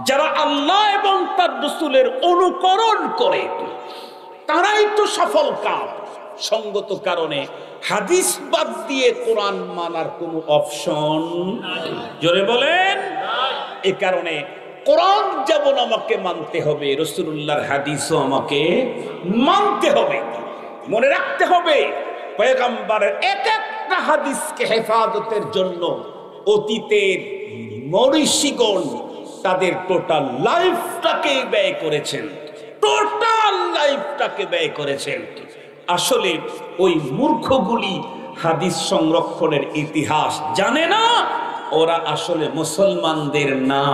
যারা আল্লাহ এবং তার রাসূলের অনুকরণ করে তারাই তো সফল কাম। সঙ্গত কারণে হাদিস বাদ দিয়ে কোরআন মানার কোনো অপশন জোরে বলেন এই কারণে কোরআন যেমন আমাকে মানতে হবে, রাসূলুল্লাহর হাদিসও আমাকে মানতে হবে। মনে রাখতে হবে পয়গম্বরের এক একটা হাদিসকে হেফাজতের জন্য অতীতের মনীষীগণ তাদের টোটাল লাইফটাকে ব্যয় করেছেন, টোটাল লাইফটাকে ব্যয় করেছেন। আসলে ওই মূর্খগুলি হাদিস সংরক্ষণের ইতিহাস জানে না, ওরা আসলে মুসলমানদের না,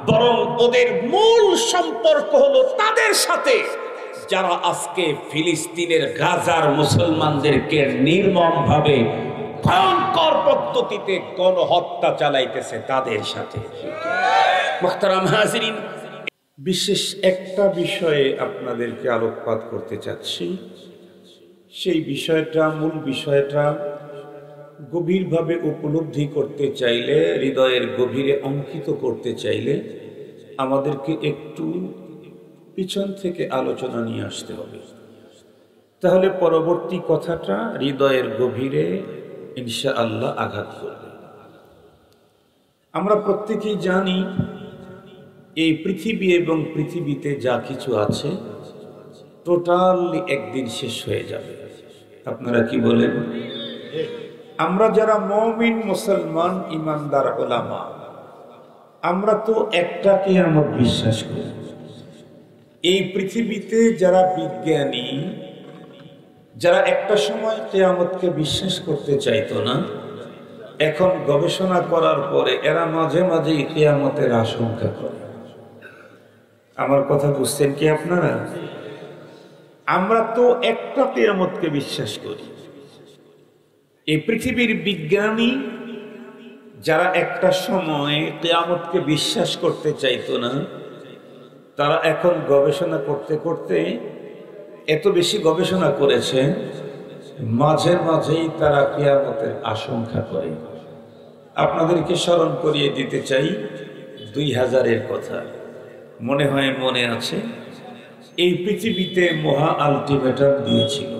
বরং ওদের মূল সম্পর্ক হলো তাদের সাথে যারা আজকে ফিলিস্তিনের গাজার মুসলমানদেরকে নির্মমভাবে ভয়ঙ্কর পদ্ধতিতে গণহত্যা চালাইতেছে তাদের সাথে। মুহতারাম হাজিরিন, বিশেষ একটা বিষয়ে আপনাদেরকে আলোকপাত করতে চাচ্ছি। সেই বিষয়টা, মূল বিষয়টা গভীরভাবে উপলব্ধি করতে চাইলে, হৃদয়ের গভীরে অঙ্কিত করতে চাইলে আমাদেরকে একটু পিছন থেকে আলোচনা নিয়ে আসতে হবে। তাহলে পরবর্তী কথাটা হৃদয়ের গভীরে ইনশাআল্লাহ আঘাত করবে। আমরা প্রত্যেকেই জানি এই পৃথিবী এবং পৃথিবীতে যা কিছু আছে টোটালি একদিন শেষ হয়ে যাবে। আপনারা কি বলেন? আমরা যারা মুমিন, মুসলমান, ইমানদার, উলামা, আমরা তো একটা কিয়ামত বিশ্বাস করি। এই পৃথিবীতে যারা বিজ্ঞানী, যারা একটা সময় কিয়ামতকে বিশ্বাস করতে চাইতো না, এখন গবেষণা করার পরে এরা মাঝে মাঝেই কিয়ামতের আশঙ্কা করে। আমার কথা বুঝছেন কি আপনারা? আমরা তো একটা কিয়ামতকে বিশ্বাস করি। এই পৃথিবীর বিজ্ঞানী যারা একটা সময় কিয়ামতকে বিশ্বাস করতে চাইতো না, তারা এখন গবেষণা করতে করতে এত বেশি গবেষণা করেছে, মাঝে মাঝেই তারা কিয়ামতের আশঙ্কা করে। আপনাদেরকে স্মরণ করিয়ে দিতে চাই 2000-এর কথা। মনে হয় মনে আছে, এই পৃথিবীতে মহা আলটিমেটাম দিয়েছিল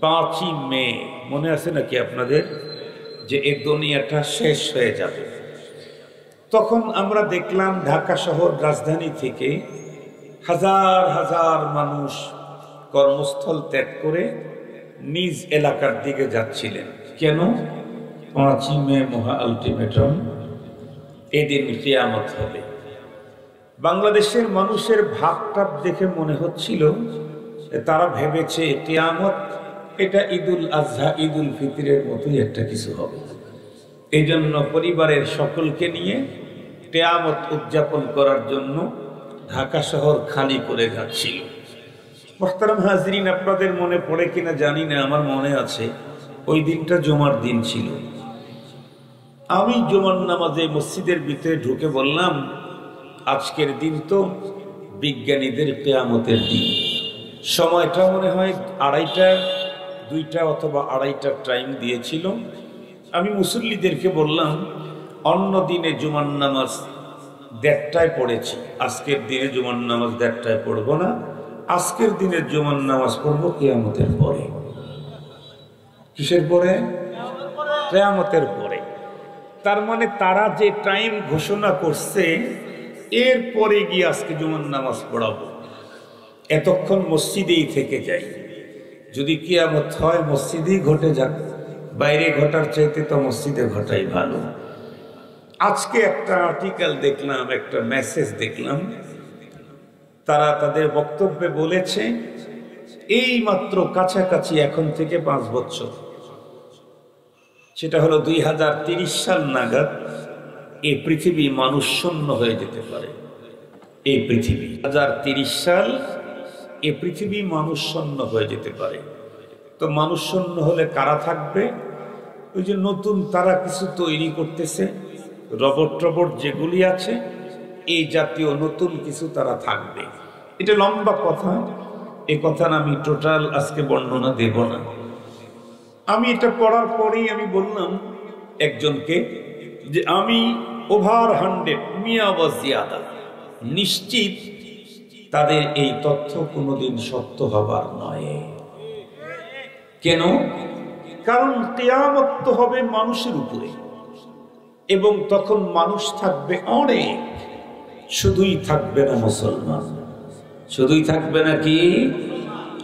5ই মে। মনে আছে নাকি আপনাদের যে এই দুনিয়াটা শেষ হয়ে যাবে? তখন আমরা দেখলাম ঢাকা শহর রাজধানী থেকে হাজার হাজার মানুষ কর্মস্থল ত্যাগ করে নিজ এলাকার দিকে যাচ্ছিলেন। কেন? 5ই মে মহা আলটিমেটাম, এদিন কিয়ামত হবে। বাংলাদেশের মানুষের ভাবটাপ দেখে মনে হচ্ছিল তারা ভেবেছে কিয়ামত এটা ঈদুল আজহা, ঈদুল ফিতরের মতোই একটা কিছু হবে। এই জন্য পরিবারের সকলকে নিয়ে কিয়ামত উদযাপন করার জন্য ঢাকা শহর খালি করে যাচ্ছিল। মুহতারাম হাজরিন, আপনাদের মনে পড়ে কিনা জানি না, আমার মনে আছে ওই দিনটা জুমার দিন ছিল। আমি জুমার নামাজে মসজিদের ভিতরে ঢুকে বললাম, আজকের দিন তো বিজ্ঞানীদের কিয়ামতের দিন। সময়টা মনে হয় 2টা অথবা 2:30 টাইম দিয়েছিল। আমি মুসল্লিদেরকে বললাম, অন্য দিনে জুমার নামাজ 1:30টায় পড়েছি, আজকের দিনে জুমার নামাজ 1:30টায় পড়ব না, আজকের দিনে জুমার নামাজ পড়বো কিয়ামতের পরে। কিসের পরে? কিয়ামতের পরে। তার মানে তারা যে টাইম ঘোষণা করছে এর পরে গিয়ে আজকে জুমার নামাজ পড়াবো, এতক্ষণ মসজিদেই থেকে যাই। যদি কিয়ামত হয় মসজিদেই ঘটে যাক, বাইরে ঘটার চাইতে তো মসজিদে ঘটাই ভালো। আজকে একটা আর্টিকেল দেখলাম, একটা মেসেজ দেখলাম, তারা তাদের বক্তব্যে বলেছে এই মাত্র কাছাকাছি এখন থেকে 5 বছর, সেটা হলো 2030 সাল নাগাদ এই পৃথিবী মানুষ শূন্য হয়ে যেতে পারে। এই পৃথিবী 2030 সাল এই পৃথিবী মানুষ শূন্য হয়ে যেতে পারে। তো মানুষ শূন্য হলে কারা থাকবে? ওই যে নতুন তারা কিছু তৈরি করতেছে, রবট যেগুলি আছে, এই জাতীয় নতুন কিছু তারা থাকবে। এটা লম্বা কথা, এই কথা আমি টোটাল আজকে বর্ণনা দেব না। আমি এটা পড়ার পরেই আমি বললাম একজনকে যে আমি ওভার 100 মিয়া ওয়া জিয়াদা, নিশ্চিত তাদের এই তথ্য কোনোদিন সত্য হবার নয়। কেন? কারণ কিয়ামত তো হবে মানুষের উপরে, এবং তখন মানুষ থাকবে অনেক, শুধুই থাকবে না মুসলমান। শুধুই থাকবে না কি?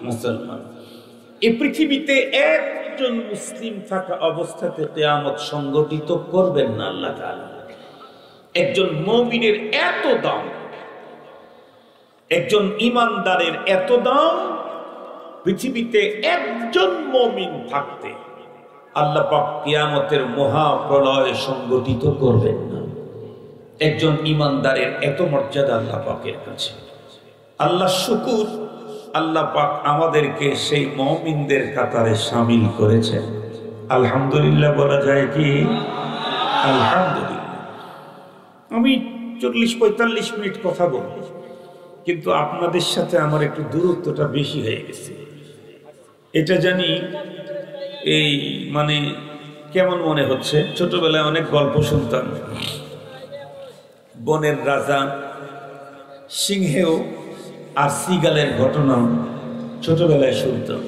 মুসলমান। এই পৃথিবীতে একজন মুসলিম থাকা অবস্থাতে কিয়ামত সংগঠিত করবেন না আল্লাহ তাআলা। একজন মুমিনের এত দাম, একজন ঈমানদারের এত দাম, পৃথিবীতে একজন মুমিন থাকতে আল্লাহ পাক কিয়ামতের মহাপ্রলয় সংগঠিত করবেন না। একজন ঈমানদারের এত মর্যাদা আল্লাহ পাকের কাছে। আল্লাহ শুকুর, আল্লাহ পাক আমাদেরকে সেই মুমিনদের কাতারে শামিল করেছেন। আলহামদুলিল্লাহ বলা যায় কি? আলহামদুলিল্লাহ। আমি 40-45 মিনিট কথা বলব, কিন্তু আপনাদের সাথে আমার একটু দূরত্বটা বেশি হয়ে গেছে। এটা জানি এই মানে কেমন মনে হচ্ছে, ছোটবেলায় অনেক গল্প শুনতাম, বনের রাজা, সিংহেও আর সিগালের ঘটনা ছোটবেলায় শুনতাম।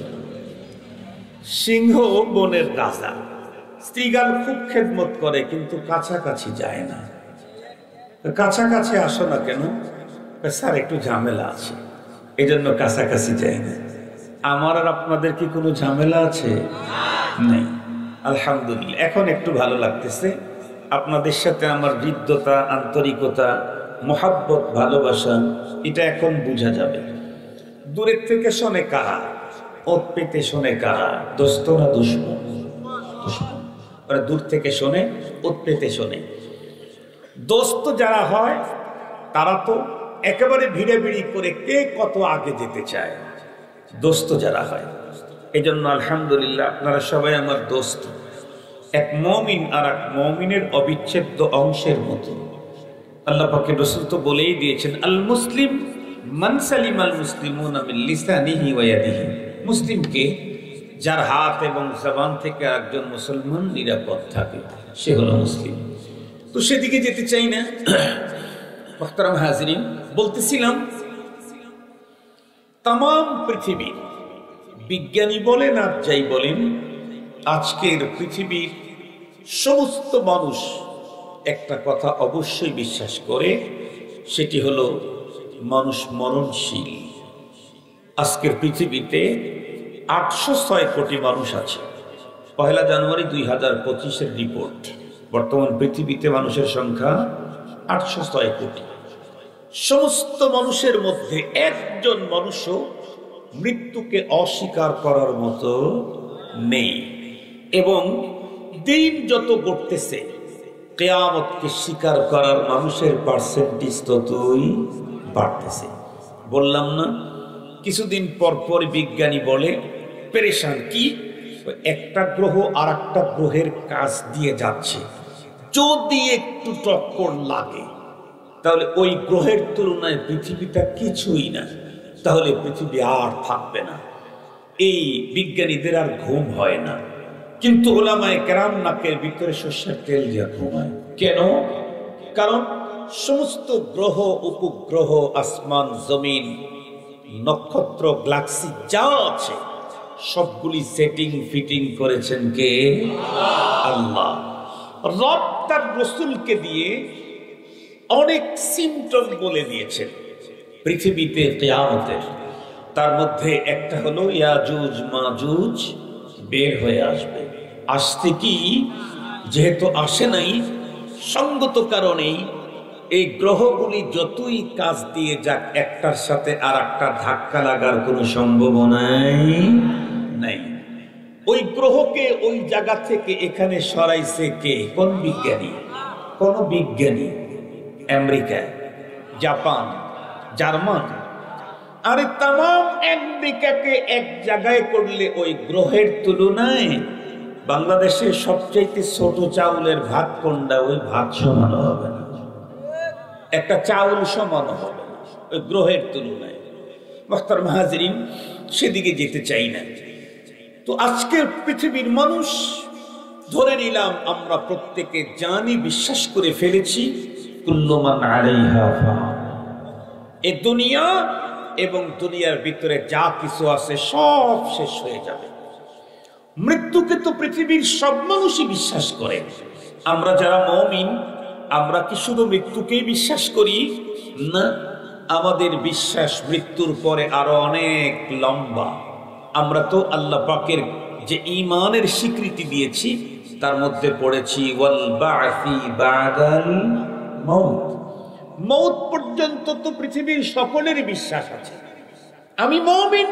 সিংহ বনের রাজা, সিগাল খুব খেদমত করে কিন্তু কাছাকাছি যায় না। কাছাকাছি আসো না কেন? স্যার একটু ঝামেলা আছে, এই জন্য কাছাকাছি যায় না। আমার আর আপনাদের কি কোনো ঝামেলা আছে? নেই। আলহামদুলিল্লাহ, এখন একটু ভালো লাগতেছে। আপনাদের সাথে আমার হৃদ্যতা, আন্তরিকতা, মোহাব্বত, ভালোবাসা, এটা এখন বোঝা যাবে। দূরের থেকে শোনে কারা, ওত পেতে শোনে কারা, দোস্ত না দুশমন? দুশমন। ওরা দূর থেকে শোনে, ওত পেতে শোনে। দোস্ত যারা হয় তারা তো একেবারে ভিড়াভিড়ি করে কে কত আগে যেতে চায়, দোস্ত যারা হয়। এই জন্য আলহামদুলিল্লাহ আপনারা সবাই আমার দোস্ত। এক মুমিন আর এক মুমিনের অবিচ্ছেদ্য অংশের মতো। আল্লাহ পাকের রাসূল তো বলেই দিয়েছেন, আল মুসলিম মান সালিমাল মুসলিমুনা মিন লিসানিহি ওয়া ইয়াদিহি। মুসলিমকে যার হাত এবং জবান থেকে একজন মুসলমান নিরাপদ থাকে, সে হলো মুসলিম। তো সেদিকে যেতে চাই না। মুহতারাম হাজিরিন, বলতেছিলাম তাম পৃথিবীর বিজ্ঞানী বলেন আর যাই বলেন, আজকের পৃথিবীর সমস্ত মানুষ একটা কথা অবশ্যই বিশ্বাস করে, সেটি হলো মানুষ মরণশীল। আজকের পৃথিবীতে 806 কোটি মানুষ আছে। 1 জানুয়ারি 2025-এর রিপোর্ট, বর্তমান পৃথিবীতে মানুষের সংখ্যা 806 কোটি। সমস্ত মানুষের মধ্যে একজন মানুষও মৃত্যুকে অস্বীকার করার মতো নেই, এবং দিন যত ঘটতেছে কিয়ামতকে স্বীকার করার মানুষের পার্সেন্টেজ ততই বাড়তেছে। বললাম না, কিছুদিন পর পর বিজ্ঞানী বলে পেরেশান কি, একটা গ্রহ আর একটা গ্রহের কাছ দিয়ে যাচ্ছে, যদি একটু টক্কর লাগে তাহলে ওই গ্রহের তুলনায় পৃথিবীটা কিছুই না, তাহলে পৃথিবী আর থাকবে না। এই বিজ্ঞানীদের আর ঘুম হয় না, কিন্তু ওলামায়ে কেরাম নাকের ভিতরে সর্ষের তেল দিয়ে ঘুমায়। কেন? কারণ সমস্ত গ্রহ, উপগ্রহ, আসমান, জমিন, নক্ষত্র, গ্যালাক্সি যা আছে সবগুলি সেটিং ফিটিং করেছেন কে? আল্লাহ। রব তার রাসূলকে দিয়ে অনেক সিমটম বলে দিয়েছেন পৃথিবীতে কিয়ামতের। তার মধ্যে একটা হলো ইয়াজুজ মাজুজ বের হয়ে আসবে। আসতে কি, যেহেতু আসে নাই, সঙ্গত কারণেই এই গ্রহগুলি যতই কাজ দিয়ে যাক, একটার সাথে আর একটা ধাক্কা লাগার কোনো সম্ভাবনাই নাই। ওই গ্রহকে ওই জায়গা থেকে এখানে সরাইছে কে? কোন বিজ্ঞানী? কোন বিজ্ঞানী? America, Japan, German. আরে তাম আমেরিকাকে এক জায়গায় করলে ওই গ্রহের তুলনায় বাংলাদেশের সবচাইতে ছোট চাউলের ভাত কোনটা? ওই ভাত সমান হবে না, একটা চাউল সমান হবে না ওই গ্রহের তুলনায়। মুহতারাম হাজিরিন, সেদিকে যেতে চাই না। তো আজকের পৃথিবীর মানুষ, ধরে নিলাম আমরা প্রত্যেকে জানি, বিশ্বাস করে ফেলেছি, কুল্লু মান আলাইহা ফান, এই দুনিয়া এবং দুনিয়ার ভিতরে যা কিছু আছে সব শেষ হয়ে যাবে। মৃত্যুকে তো পৃথিবীর সব মানুষই বিশ্বাস করে। আমরা যারা মুমিন, আমরা কি শুধু মৃত্যুকেই বিশ্বাস করি? না, আমাদের বিশ্বাস মৃত্যুর পরে আরো অনেক লম্বা। আমরা তো আল্লাহ পাকের যে ঈমানের স্বীকৃতি দিয়েছি তার মধ্যে পড়েছি ওয়াল বা'সি বা'দাল মাউত। মৌত পর্যন্ত তো পৃথিবীর সকলেরই বিশ্বাস আছে। আমি মুমিন,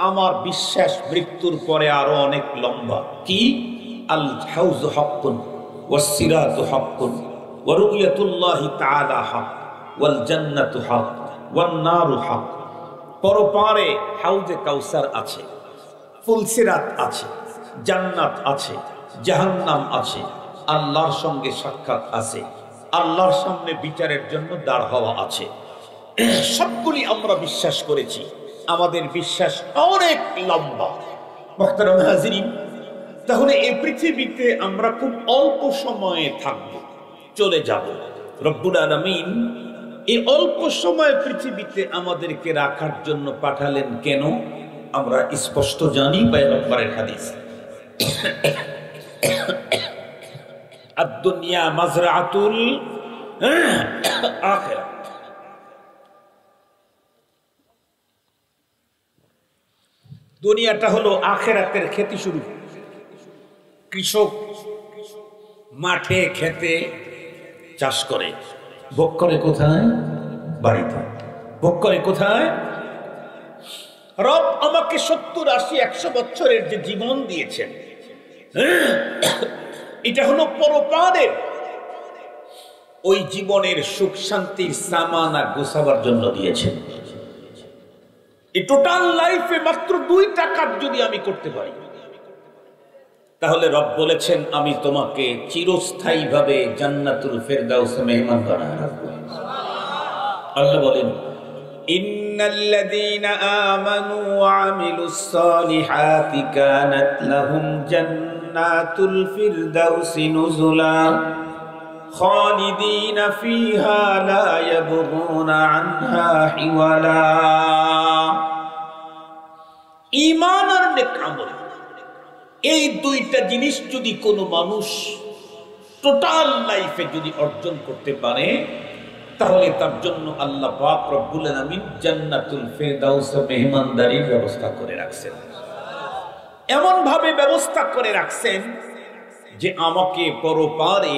আমার বিশ্বাস মৃত্যুর পরে আরো অনেক লম্বা। কি? আল হাউযু হাক্কুন ওয়াস সিরাতু হাক্কুন ওয়া রু'য়াতুল্লাহি তাআলা হক ওয়াল জান্নাতু হক ওয়ান নারু হক। পরপারে হাউজে কাউসার আছে, ফুলসিরাত আছে, জান্নাত আছে, জাহান্নাম আছে, আল্লাহর সঙ্গে সাক্ষাৎ আছে, আল্লাহর সামনে বিচারের জন্য দাঁড় হওয়া আছে। সবগুলি আমরা বিশ্বাস করেছি। আমাদের বিশ্বাস অনেক লম্বা। মুহতারাম হাজিরিন, তাহলে এই পৃথিবীতে আমরা খুব অল্প সময়ে থাকব, চলে যাব। রব্বুল আলামিন এই অল্প সময় পৃথিবীতে আমাদেরকে রাখার জন্য পাঠালেন কেন? আমরা স্পষ্ট জানি পয়গম্বরের হাদিস, আদ-দুনিয়া মাজরাআতুল আখিরাহ। দুনিয়াটা হলো আখিরাতের খেতি শুরু। কৃষক মাঠে খেতে চাষ করে, ভোগ করে কোথায়? বাড়িতে। ভোগ করে কোথায়? রব আমাকে 70, 80, 100 বছরের যে জীবন দিয়েছেন, এটা হলো পরপারের। ওই জীবনের সুখ শান্তির সামানা গোছাবার জন্য দিয়েছেন। এই টোটাল লাইফে মাত্র 2 টাকা যদি আমি করতে পারি, তাহলে রব বলেছেন আমি তোমাকে চিরস্থায়ী ভাবে জান্নাতুল ফেরদাউসে মেহমান বানায় রাখবো। আল্লাহ বলেন, ইন্নাল্লাযীনা আমানু ওয়া আমিলুস সালিহাতি কানাত লাহুম জান্নাতুল ফিরদাউসি নুজুলা খালিদিনা ফিহা লা ইয়াবগুনা আনহা হিওয়ালা। ঈমান আর নেক আমল, এই 2টা জিনিস যদি কোনো মানুষ টোটাল লাইফে যদি অর্জন করতে পারে, তাহলে তার জন্য আল্লাহ পাক রব্বুল আলামিন জান্নাতুল ফিরদাউসে মেহমানদারির ব্যবস্থা করে রাখছেন। এমন ভাবে ব্যবস্থা করে রাখছেন যে আমাকে পরপারে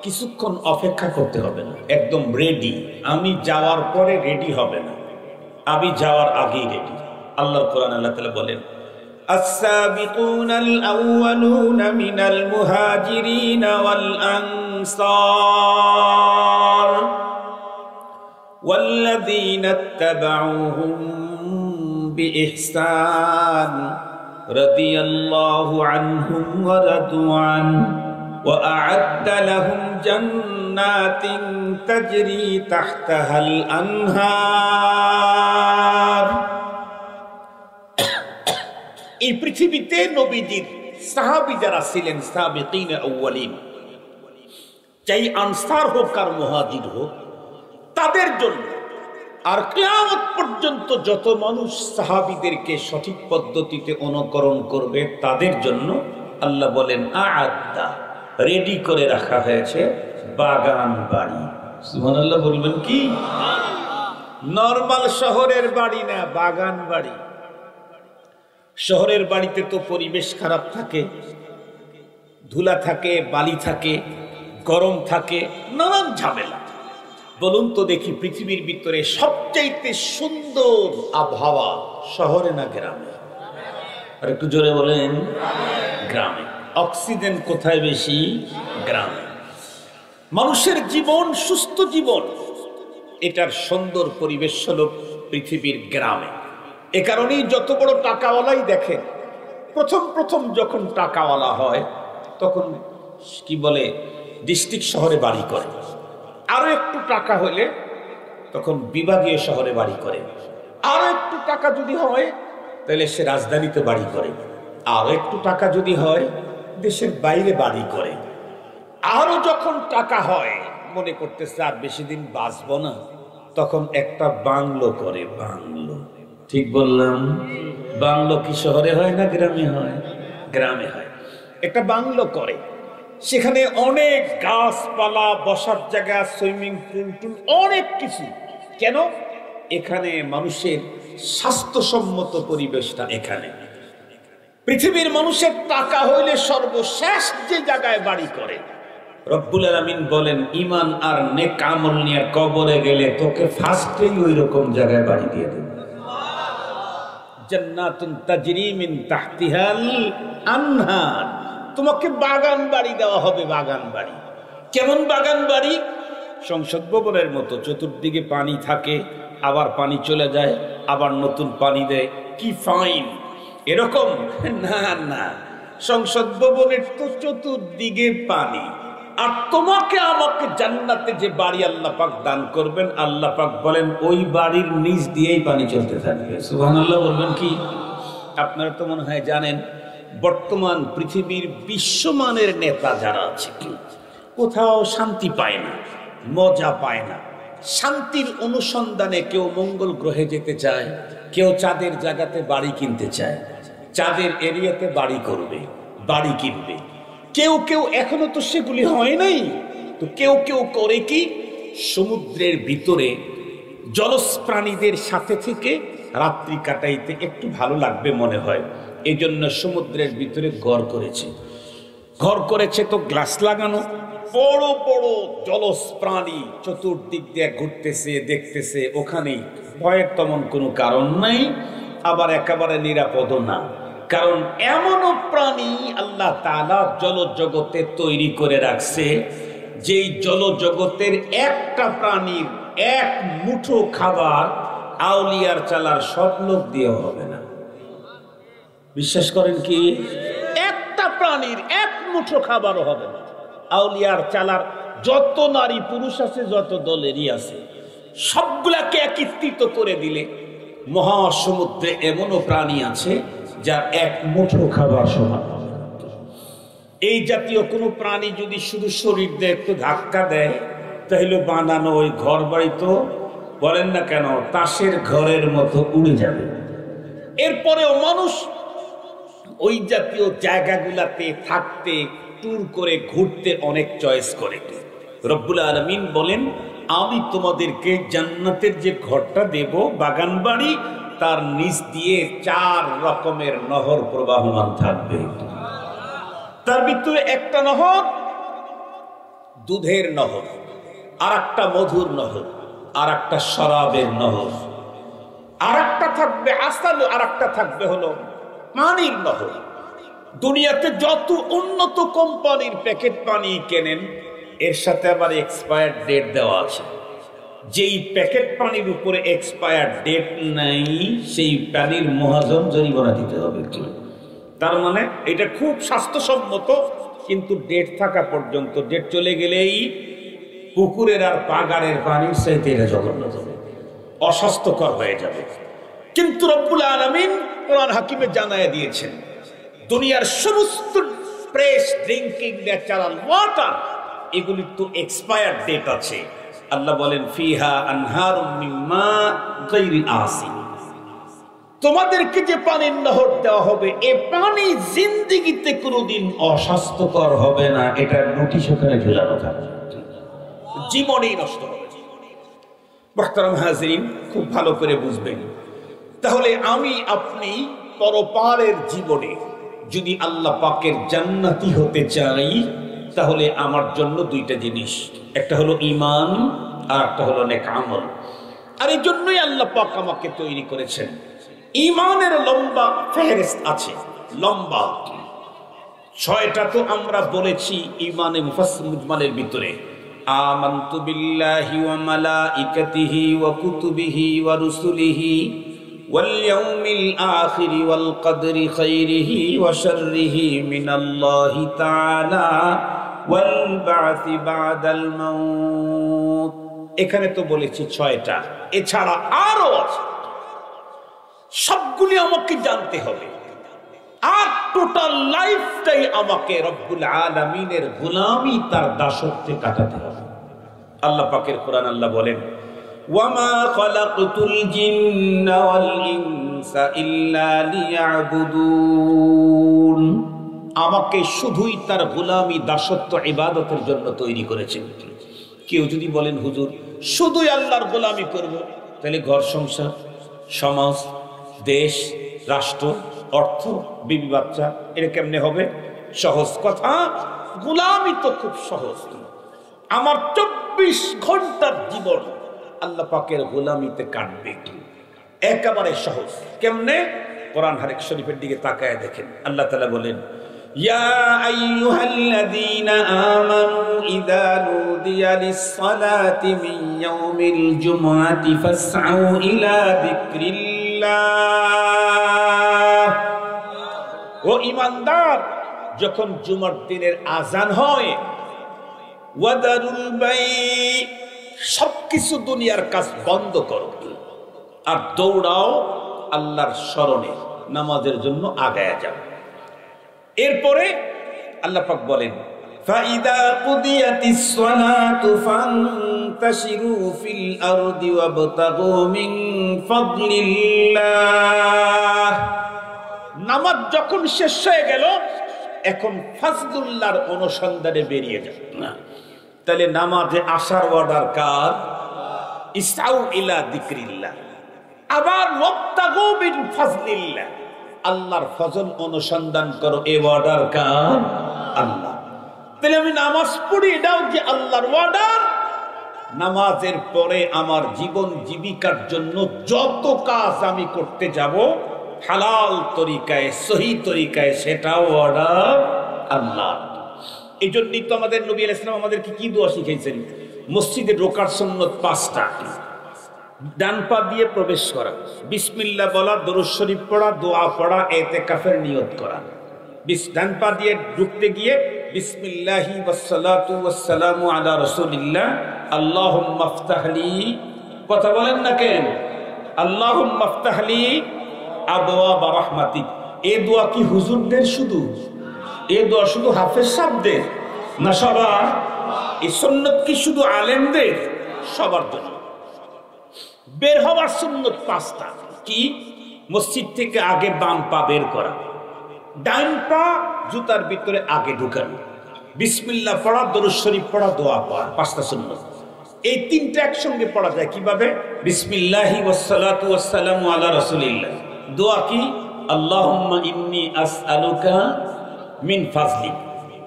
কিছুক্ষণ অপেক্ষা করতে হবে না, একদম রেডি। আমি যাওয়ার পরে রেডি হবে না, আমি যাওয়ার আগেই রেডি। আল্লাহর কোরআন আল্লাহ তাআলা বলেন, আস-সাবিকুনাল আউয়ালুনা মিনাল মুহাজিরিনা ওয়াল আনসার والذين اتبعوهم بإحسان رضي الله عنهم ورضوا عنه وأعد لهم جنات تجري تحتها الأنهار। এই পৃথিবীতে নবীজির সাহাবী যারা ছিলেন, সাবিকিন আউয়ালিন, চাই আনসার হোক আর মুহাজির হোক, তাদের জন্য আর কিয়ামত পর্যন্ত যত মানুষ সাহাবীদেরকে সঠিক পদ্ধতিতে অনুকরণ করবে তাদের জন্য আল্লাহ বলেন আ'আদ্দা, রেডি করে রাখা হয়েছে বাগান বাড়ি। সুবহানাল্লাহ বলবেন কি? নরমাল শহরের বাড়ি না, বাগান বাড়ি। শহরের বাড়িতে তো পরিবেশ খারাপ থাকে, ধুলা থাকে, বালি থাকে, গরম থাকে, নানান ঝামেলা। বলুন তো দেখি, পৃথিবীর ভিতরে সবচাইতে সুন্দর আবহাওয়া শহরে না গ্রামে? আর একটু জোরে বলেন। গ্রামে। অক্সিজেন কোথায় বেশি? গ্রামে। মানুষের জীবন, সুস্থ জীবন, এটার সুন্দর পরিবেশ হলো পৃথিবীর গ্রামে। এ কারণেই যত বড় টাকাওয়ালাই দেখেন, প্রথম যখন টাকাওয়ালা হয় তখন কি বলে, ডিস্ট্রিক্ট শহরে বাড়ি করে। আরো একটু টাকা হলে তখন বিভাগীয় শহরে বাড়ি করে। আরো একটু টাকা যদি হয় তাহলে সে রাজধানীতে বাড়ি করে। আরো একটু টাকা যদি হয় দেশের বাইরে বাড়ি করে। আরো যখন টাকা হয় মনে করতেছে আর বেশি দিন বাঁচবো না, তখন একটা বাংলো করে, বাংলো, ঠিক বললাম? বাংলো কি শহরে হয় না গ্রামে হয়? গ্রামে হয়। একটা বাংলো করে, সেখানে অনেক গাছপালা, বসার জায়গা, সুইমিং পুল টুল অনেক কিছু। কেন? এখানে মানুষের স্বাস্থ্যসম্মত পরিবেশটা এখানে। পৃথিবীর মানুষের টাকা হইলে সর্বশেষ যে জায়গায় বাড়ি করে। রব্বুল আলামিন বলেন, ঈমান আর নেক আমল নিয়ে কবরে গেলে তোকে ফার্স্টেই ওই রকম জায়গায় বাড়ি দিয়ে দেবে। জান্নাতুন তাজরি মিন তাহতিহাল আনহার, তোমাকে বাগান বাড়ি দেওয়া হবে। বাগান বাড়ি কেমন? বাগান বাড়ি সংসদ ভবনের মতো, চতুর্দিকে পানি থাকে, আবার পানি চলে যায়, আবার নতুন পানি দেয়। কি ফাইন! এরকম না, না, সংসদ ভবনের তো চতুর্দিকে পানি। আর তোমাকে আমাকে জান্নাতে যে বাড়ি আল্লাহ পাক দান করবেন, আল্লাহ পাক বলেন ওই বাড়ির নিচ দিয়েই পানি চলতে থাকবে। সুবহানাল্লাহ বলবেন কি? আপনারা তো মনে হয় জানেন, বর্তমান পৃথিবীর বিশ্বমানের নেতা যারা আছে, কোথাও শান্তি পায় না, মজা পায় না। শান্তির অনুসন্ধানে কেউ মঙ্গল গ্রহে যেতে চায়, কেউ চাঁদের জায়গাতে বাড়ি কিনতে চায়, চাঁদের এরিয়াতে বাড়ি করবে, বাড়ি কিনবে। কেউ কেউ, এখনো তো সেগুলি হয় নাই, তো কেউ কেউ করে কি, সমুদ্রের ভিতরে জলজ প্রাণীদের সাথে থেকে রাত্রি কাটাইতে একটু ভালো লাগবে মনে হয়, এই জন্য সমুদ্রের ভিতরে ঘর করেছে। ঘর করেছে তো গ্লাস লাগানো, বড় বড় জলজ প্রাণী চতুর্দিক দিয়ে ঘুরতেছে, দেখতেছে। ওখানেই ভয়ের তেমন কোনো কারণ নাই, আবার একেবারে নিরাপদও না। কারণ এমনও প্রাণী আল্লাহ তাআলা জলজগতে তৈরি করে রাখছে, যেই জলজগতের একটা প্রাণীর এক মুঠো খাবার আউলিয়ার চালার সব লোক দিয়ে হবে না। বিশ্বাস করেন কি? একটা প্রাণীর এক মুঠো খাবারও হবে না। আউলিয়ার চালার যত নারী পুরুষ আছে, যত দলেরই আছে, সবগুলাকে একত্রিত করে দিলে মহাসমুদ্রে এমনও প্রাণী আছে যার এক মুঠো খাবার সমান হবে না। এই জাতীয় কোনো প্রাণী যদি শুধু শরীর দিয়ে একটু ধাক্কা দেয়, তাহলে বানানো ওই ঘর বাড়ি তো বলেন না কেন, তাসের ঘরের মতো উড়ে যাবে। এরপরেও মানুষ ওই জাতীয় জায়গাগুলাতে থাকতে, ট্যুর করে ঘুরতে অনেক চয়েস করে। রব্বুল আলামিন বলেন, আমি তোমাদেরকে জান্নাতের যে ঘরটা দেব, বাগান বাড়ি, তার নিচ দিয়ে 4 রকমের নহর প্রবাহমান থাকবে। তার ভিতরে একটা নহর দুধের নহর, আর একটা মধুর নহর, আর একটা শরাবের নহর, আর একটা থাকবে আসাল, আর একটা থাকবে হলো পানির নহর। দুনিয়াতে যত উন্নত কোম্পানির প্যাকেট পানি কেনেন, এর সাথে আবার এক্সপায়ার ডেট দেওয়া আছে। যেই প্যাকেট পানির উপরে এক্সপায়ার ডেট নাই, সেই পানির মহাজন জরিমানা দিতে হবে। তার মানে এটা খুব স্বাস্থ্যসম্মত, কিন্তু ডেট থাকা পর্যন্ত, ডেট চলে গেলেই পুকুরের আর পাগাড়ের পানির চাইতে এটা জঘন্য হবে, অস্বাস্থ্যকর হয়ে যাবে। কিন্তু রব্বুল আলামিন কোরআন হাকিমে জানায় দিয়েছেন, দুনিয়ার সমস্ত ফ্রেশ ড্রিঙ্কিং ন্যাচারাল ওয়াটার, এগুলির তো এক্সপায়ার ডেট আছে। আল্লাহ বলেন, ফিহা আনহারুম মিন মা গায়রি আসিন, তোমাদেরকে যে পানির নহর দেওয়া হবে, এ পানি জিন্দেগিতে কোনোদিন অস্বাস্থ্যকর হবে না। এটা নোটিশ ওখানে ঝুলানো থাকবে, জীবনেই নষ্ট হবে। মুহতারাম হাজিরিন, খুব ভালো করে বুঝবেন। তাহলে আমি আপনি পরপারের জীবনে যদি আল্লাহ পাকের জান্নাতি হতে চাই, তাহলে আমার জন্য দুইটা জিনিস, একটা হলো ঈমান আর একটা হলো নেক আমল। আর এই জন্যই আল্লাহ পাক আমাকে তৈরি করেছেন। ঈমানের লম্বা ফেহরিস্ত আছে, লম্বা 6টা তো আমরা বলেছি ঈমানে মুজমালের ভিতরে। আমানতু বিল্লাহি ওয়া মালাইকাতিহি ওয়া কুতুবিহি ওয়া রুসুলিহি ওয়াল ইয়াউমিল আখিরি ওয়াল কদরি খাইরিহি ওয়া শাররিহি মিনাল্লাহি তাআলা ওয়াল বা'সি বা'দাল মাউত। এখানে তো বলেছি 6টা, এছাড়া আরো আছে। সবগুলি আমাকে জানতে হবে, আর টোটাল লাইফটাই আমাকে রব্বুল আলামিনের গোলামি, তার দাসত্বে কাটাতে হবে। আল্লাহ পাকের কোরআন আল্লাহ বলেন, ওয়ামা খালাকতুল জিন্না ওয়াল ইনসা ইল্লা লিয়াবুদুন, আমাকে শুধুই তার গোলামি দাসত্ব ইবাদতের জন্য তৈরি করেছেন। কেউ যদি বলেন হুজুর শুধুই আল্লাহর গোলামি করব, তাহলে ঘর সংসার, সমাজ, দেশ, রাষ্ট্র, অর্থ, বিবি বাচ্চা এটা কেমনে হবে? সহজ কথা, গোলামি তো খুব সহজ। আমার 24 ঘন্টার জীবন আল্লাহ পাকের গোলামিতে কাটবে, একেবারে সহজ। কেমনে? কোরআন শরীফের দিকে তাকায় দেখেন, আল্লাহ তাআলা বলেন, ইয়া আইয়ুহাল্লাযীনা আমানু ইযা নুদিয়া লিস-সালাতি মিন ইয়াউমিল জুমআতি ফাসআউ ইলা যিকরিল্লাহ। ও ঈমানদার, যখন জুমার দিনের আযান হয়, ওয়াদারুল বাই, সবকিছু দুনিয়ার কাজ বন্ধ করো আর দৌড়াও আল্লাহর স্মরণে, নামাজের জন্য আগায়া যাও। এরপরে আল্লাহ পাক বলেন, ফাইদা কুদিয়াতিস সালাতু ফান্তাশিরু ফিল আরদি ওয়াবতাগু মিন ফাদলিল্লাহ। নামাজ যখন শেষ হয়ে গেল, এখন ফাজলুল্লাহর অনুসন্ধানে বেরিয়ে যাও। তাহলে নামাজে আসার অর্ডার কার? ইসআউ ইলা যিকরিল্লাহ। আবার ওয়াবতাগু মিন ফাজলিল্লাহ, আল্লাহর ফজল অনুসন্ধান করো, এ অর্ডার কার? আল্লাহ। তাহলে আমি নামাজ পড়ি, এটাও কি আল্লাহর অর্ডার? নামাজের পরে আমার জীবন জীবিকার জন্য যত কাজ আমি করতে যাব হালাল তরিকায়, সহি তরিকায়, সেটাও অর্ডার আল্লাহ। এই জন্যই তো আমাদের নবী আলাইহিস সালাম আমাদেরকে কি দোয়া শিখিয়েছেন? মসজিদে ঢোকার সুন্নত 5টা। ডান পা দিয়ে প্রবেশ করা, বিসমিল্লাহ বলা, দরুদ শরীফ পড়া, দোয়া পড়া, ইতিকাফের নিয়ত করা। ডান পা দিয়ে ঢুকতে গিয়ে বিসমিল্লাহি ওয়াসসালাতু ওয়াসসালামু আলা রাসূলিল্লাহ, আল্লাহুম্মা ইফতাহলি, কথা বলেন না কেন? আল্লাহুম্মা ইফতাহলি আবওয়াব রাহমাতিক। এই দোয়া কি হুজুরদের শুধু? এই দোয়া শুধু হাফেজ সাহেবদের না সবার? এই সুন্নত কি শুধু আলেমদের? সবার জন্য। বের হওয়ার সুন্নত 5টা। কি? মসজিদ থেকে আগে বাম পা বের করা, ডান পা জুতার ভিতরে আগে ঢুকানো, বিসমিল্লাহ পড়া, দরুদ শরীফ পড়া, দোয়া পড়া, 5টা সুন্নত। এই 3টা একসঙ্গে পড়া যায় কিভাবে? বিসমিল্লাহি ওয়াসসালাতু ওয়াসসালামু আলা রাসূলিল্লাহ। দোয়া কি? আল্লাহুম্মা ইন্নী আসআলুকা মিন ফাজলি,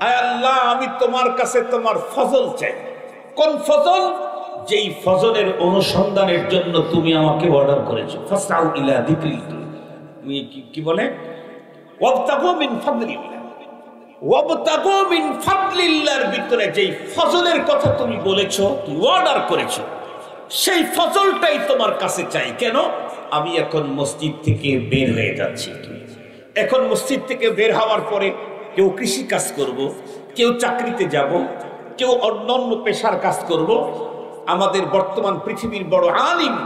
আয় আল্লাহ আমি তোমার কাছে তোমার ফজল চাই। কোন ফজল? যেই ফজলের অনুসন্ধানের জন্য তুমি আমাকে অর্ডার করেছো। ফাসআউ ইলা যিকরিল্লাহ, কি বলে? ওয়াবতাগু মিন ফাদলিল্লাহ। ওয়াবতাগু মিন ফাদলিল্লাহর ভিতরে যেই ফজলের কথা তুমি বলেছো, তুমি অর্ডার করেছো, সেই ফজলটাই তোমার কাছে চাই। কেন? আমি এখন মসজিদ থেকে বের হয়ে যাচ্ছি। এখন মসজিদ থেকে বের হওয়ার পরে কেউ কৃষি কাজ করব, কেউ চাকরিতে যাব, কেউ অন্যান্য পেশার কাজ করব। আমাদের বর্তমান পৃথিবীর বড় আলিম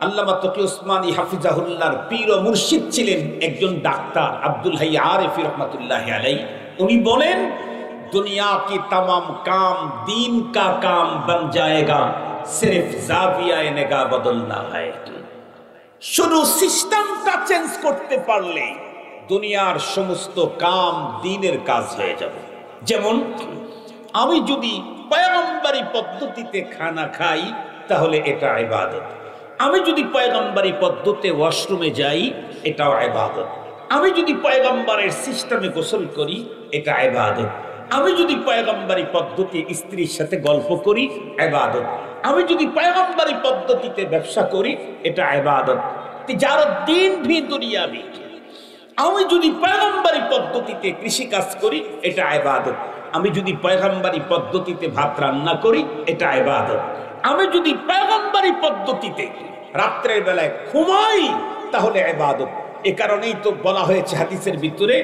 আল্লামা তকি উসমানী হাফিজাহুল্লাহর পীর ও মুর্শিদ ছিলেন একজন ডাক্তার, আব্দুল হাই আরিফি রহমাতুল্লাহি আলাইহি। উনি বলেন, दुनिया की तमाम काम दीन का काम बन जाएगा, सिर्फ जाविया निगाह बदलना है। শুধু সিস্টেমটা চেঞ্জ করতে পারলে দুনিয়ার সমস্ত কাম দ্বীনের কাজ হয়ে যাবে। যেমন আমি যদি পয়গম্বরী পদ্ধতিতে খানা খাই তাহলে এটা ইবাদত। আমি যদি পয়গম্বরী পদ্ধতিতে ওয়াশরুমে যাই এটাও ইবাদত। আমি যদি পয়গম্বরের সিস্টেমে গোসল করি এটা ইবাদত। আমি যদি পয়গম্বরী পদ্ধতি স্ত্রীর সাথে গল্প করি ইবাদত। আমি যদি পয়গম্বরী পদ্ধতিতে ব্যবসা করি এটা ইবাদত। তিজারত দিন ভি দুনিয়া ভি। আমি যদি পয়গম্বরী পদ্ধতিতে কৃষি কাজ করি এটা ইবাদত। আমি যদি পয়গম্বরী পদ্ধতিতে ভাত রান্না করি এটা ইবাদত। আমি যদি পয়গম্বরী পদ্ধতিতে রাত্রের বেলায় ঘুমাই তাহলে ইবাদত। এ কারণেই তো বলা হয়েছে হাদিসের ভিতরে,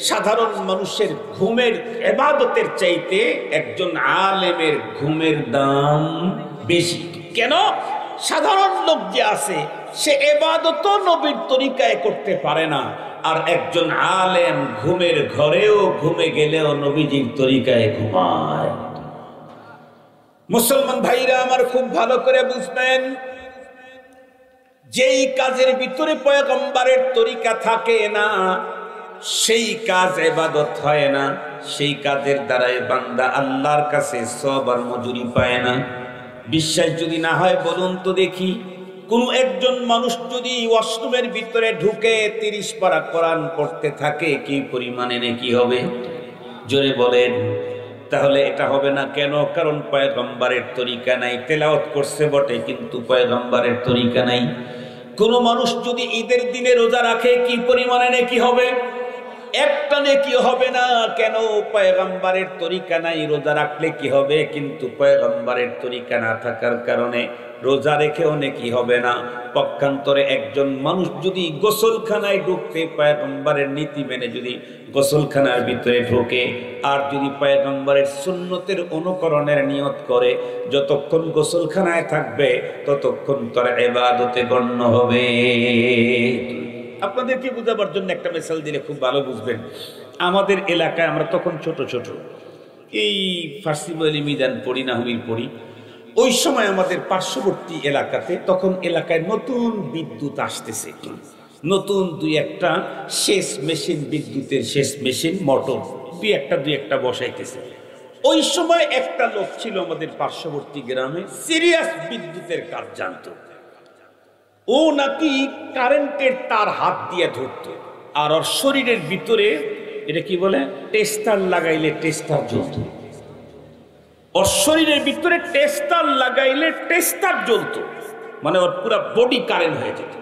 সাধারণ মানুষের ঘুমের ইবাদতের চাইতে একজন আলেমের ঘুমের দাম বেশি। কেন? সাধারণ লোক যে আছে সে ইবাদত নবীর তরিকায় করতে পারে না, আর একজন আলেম ঘুমের ঘরেও ঘুমে গেলেও নবীজির তরিকায় ঘুমায়। মুসলমান ভাইরা আমার খুব ভালো করে বুঝবেন, যেই কাজের ভিতরে পয়গম্বরের তরিকা থাকে না সেই কাজ ইবাদত হয় না, সেই কাজের দ্বারাই বান্দা আল্লাহর কাছে সওয়াব আর মজুরি পায় না। বিশ্বাস যদি না হয় বলুন তো দেখি, কোন একজন মানুষ যদি ওয়াশরুমের ভিতরে ঢুকে 30 পারা কোরআন পড়তে থাকে কি পরিমাণে নেকি হবে? জোরে বলেন। তাহলে এটা হবে না কেন? কারণ পয়গম্বরের তরিকা নাই। তেলাওয়াত করছে বটে কিন্তু পয়গম্বরের তরিকা নাই। কোন মানুষ যদি ঈদের দিনে রোজা রাখে কি পরিমাণে নেকি হবে? একটা নেকি হবে না। কেন? পয়গম্বরের তরিকা নাই। রোজা রাখলে কি হবে? কিন্তু পয়গম্বরের তরিকা না থাকার কারণে রোজা রেখেও নেকি হবে না। পক্ষান্তরে একজন মানুষ যদি গোসলখানায় ঢুকতে পয়গম্বরের নীতি মেনে যদি গোসলখানার ভিতরে ঢোকে আর যদি পয়গম্বরের সুন্নতের অনুকরণের নিয়ত করে, যতক্ষণ গোসলখানায় থাকবে ততক্ষণ তার ইবাদতে গণ্য হবে। আপনাদেরকে বোঝাবার জন্য একটা মিসাল দিলে খুব ভালো বুঝবেন। আমাদের এলাকায় আমরা তখন ছোট ছোট এই ফার্সি বলি মিজান পড়ি না হুমির পড়ি, ওই সময় আমাদের পার্শ্ববর্তী এলাকাতে তখন এলাকায় নতুন বিদ্যুৎ আসতেছে, নতুন দুই একটা শেষ মেশিন, বিদ্যুতের শেষ মেশিন মোটর দুই একটা বসাইতেছে। ওই সময় একটা লোক ছিল আমাদের পার্শ্ববর্তী গ্রামে, সিরিয়াস বিদ্যুতের কাজ জানতো। ও নাকি কারেন্টের তার হাত দিয়ে ধরতো আর ওর শরীরের ভিতরে এটা কি বলে টেস্টার লাগাইলে টেস্টার জ্বলতো। ওর শরীরের ভিতরে টেস্টার লাগাইলে টেস্টার জ্বলতো, মানে ওর পুরা বডি কারেন্ট হয়ে যেত।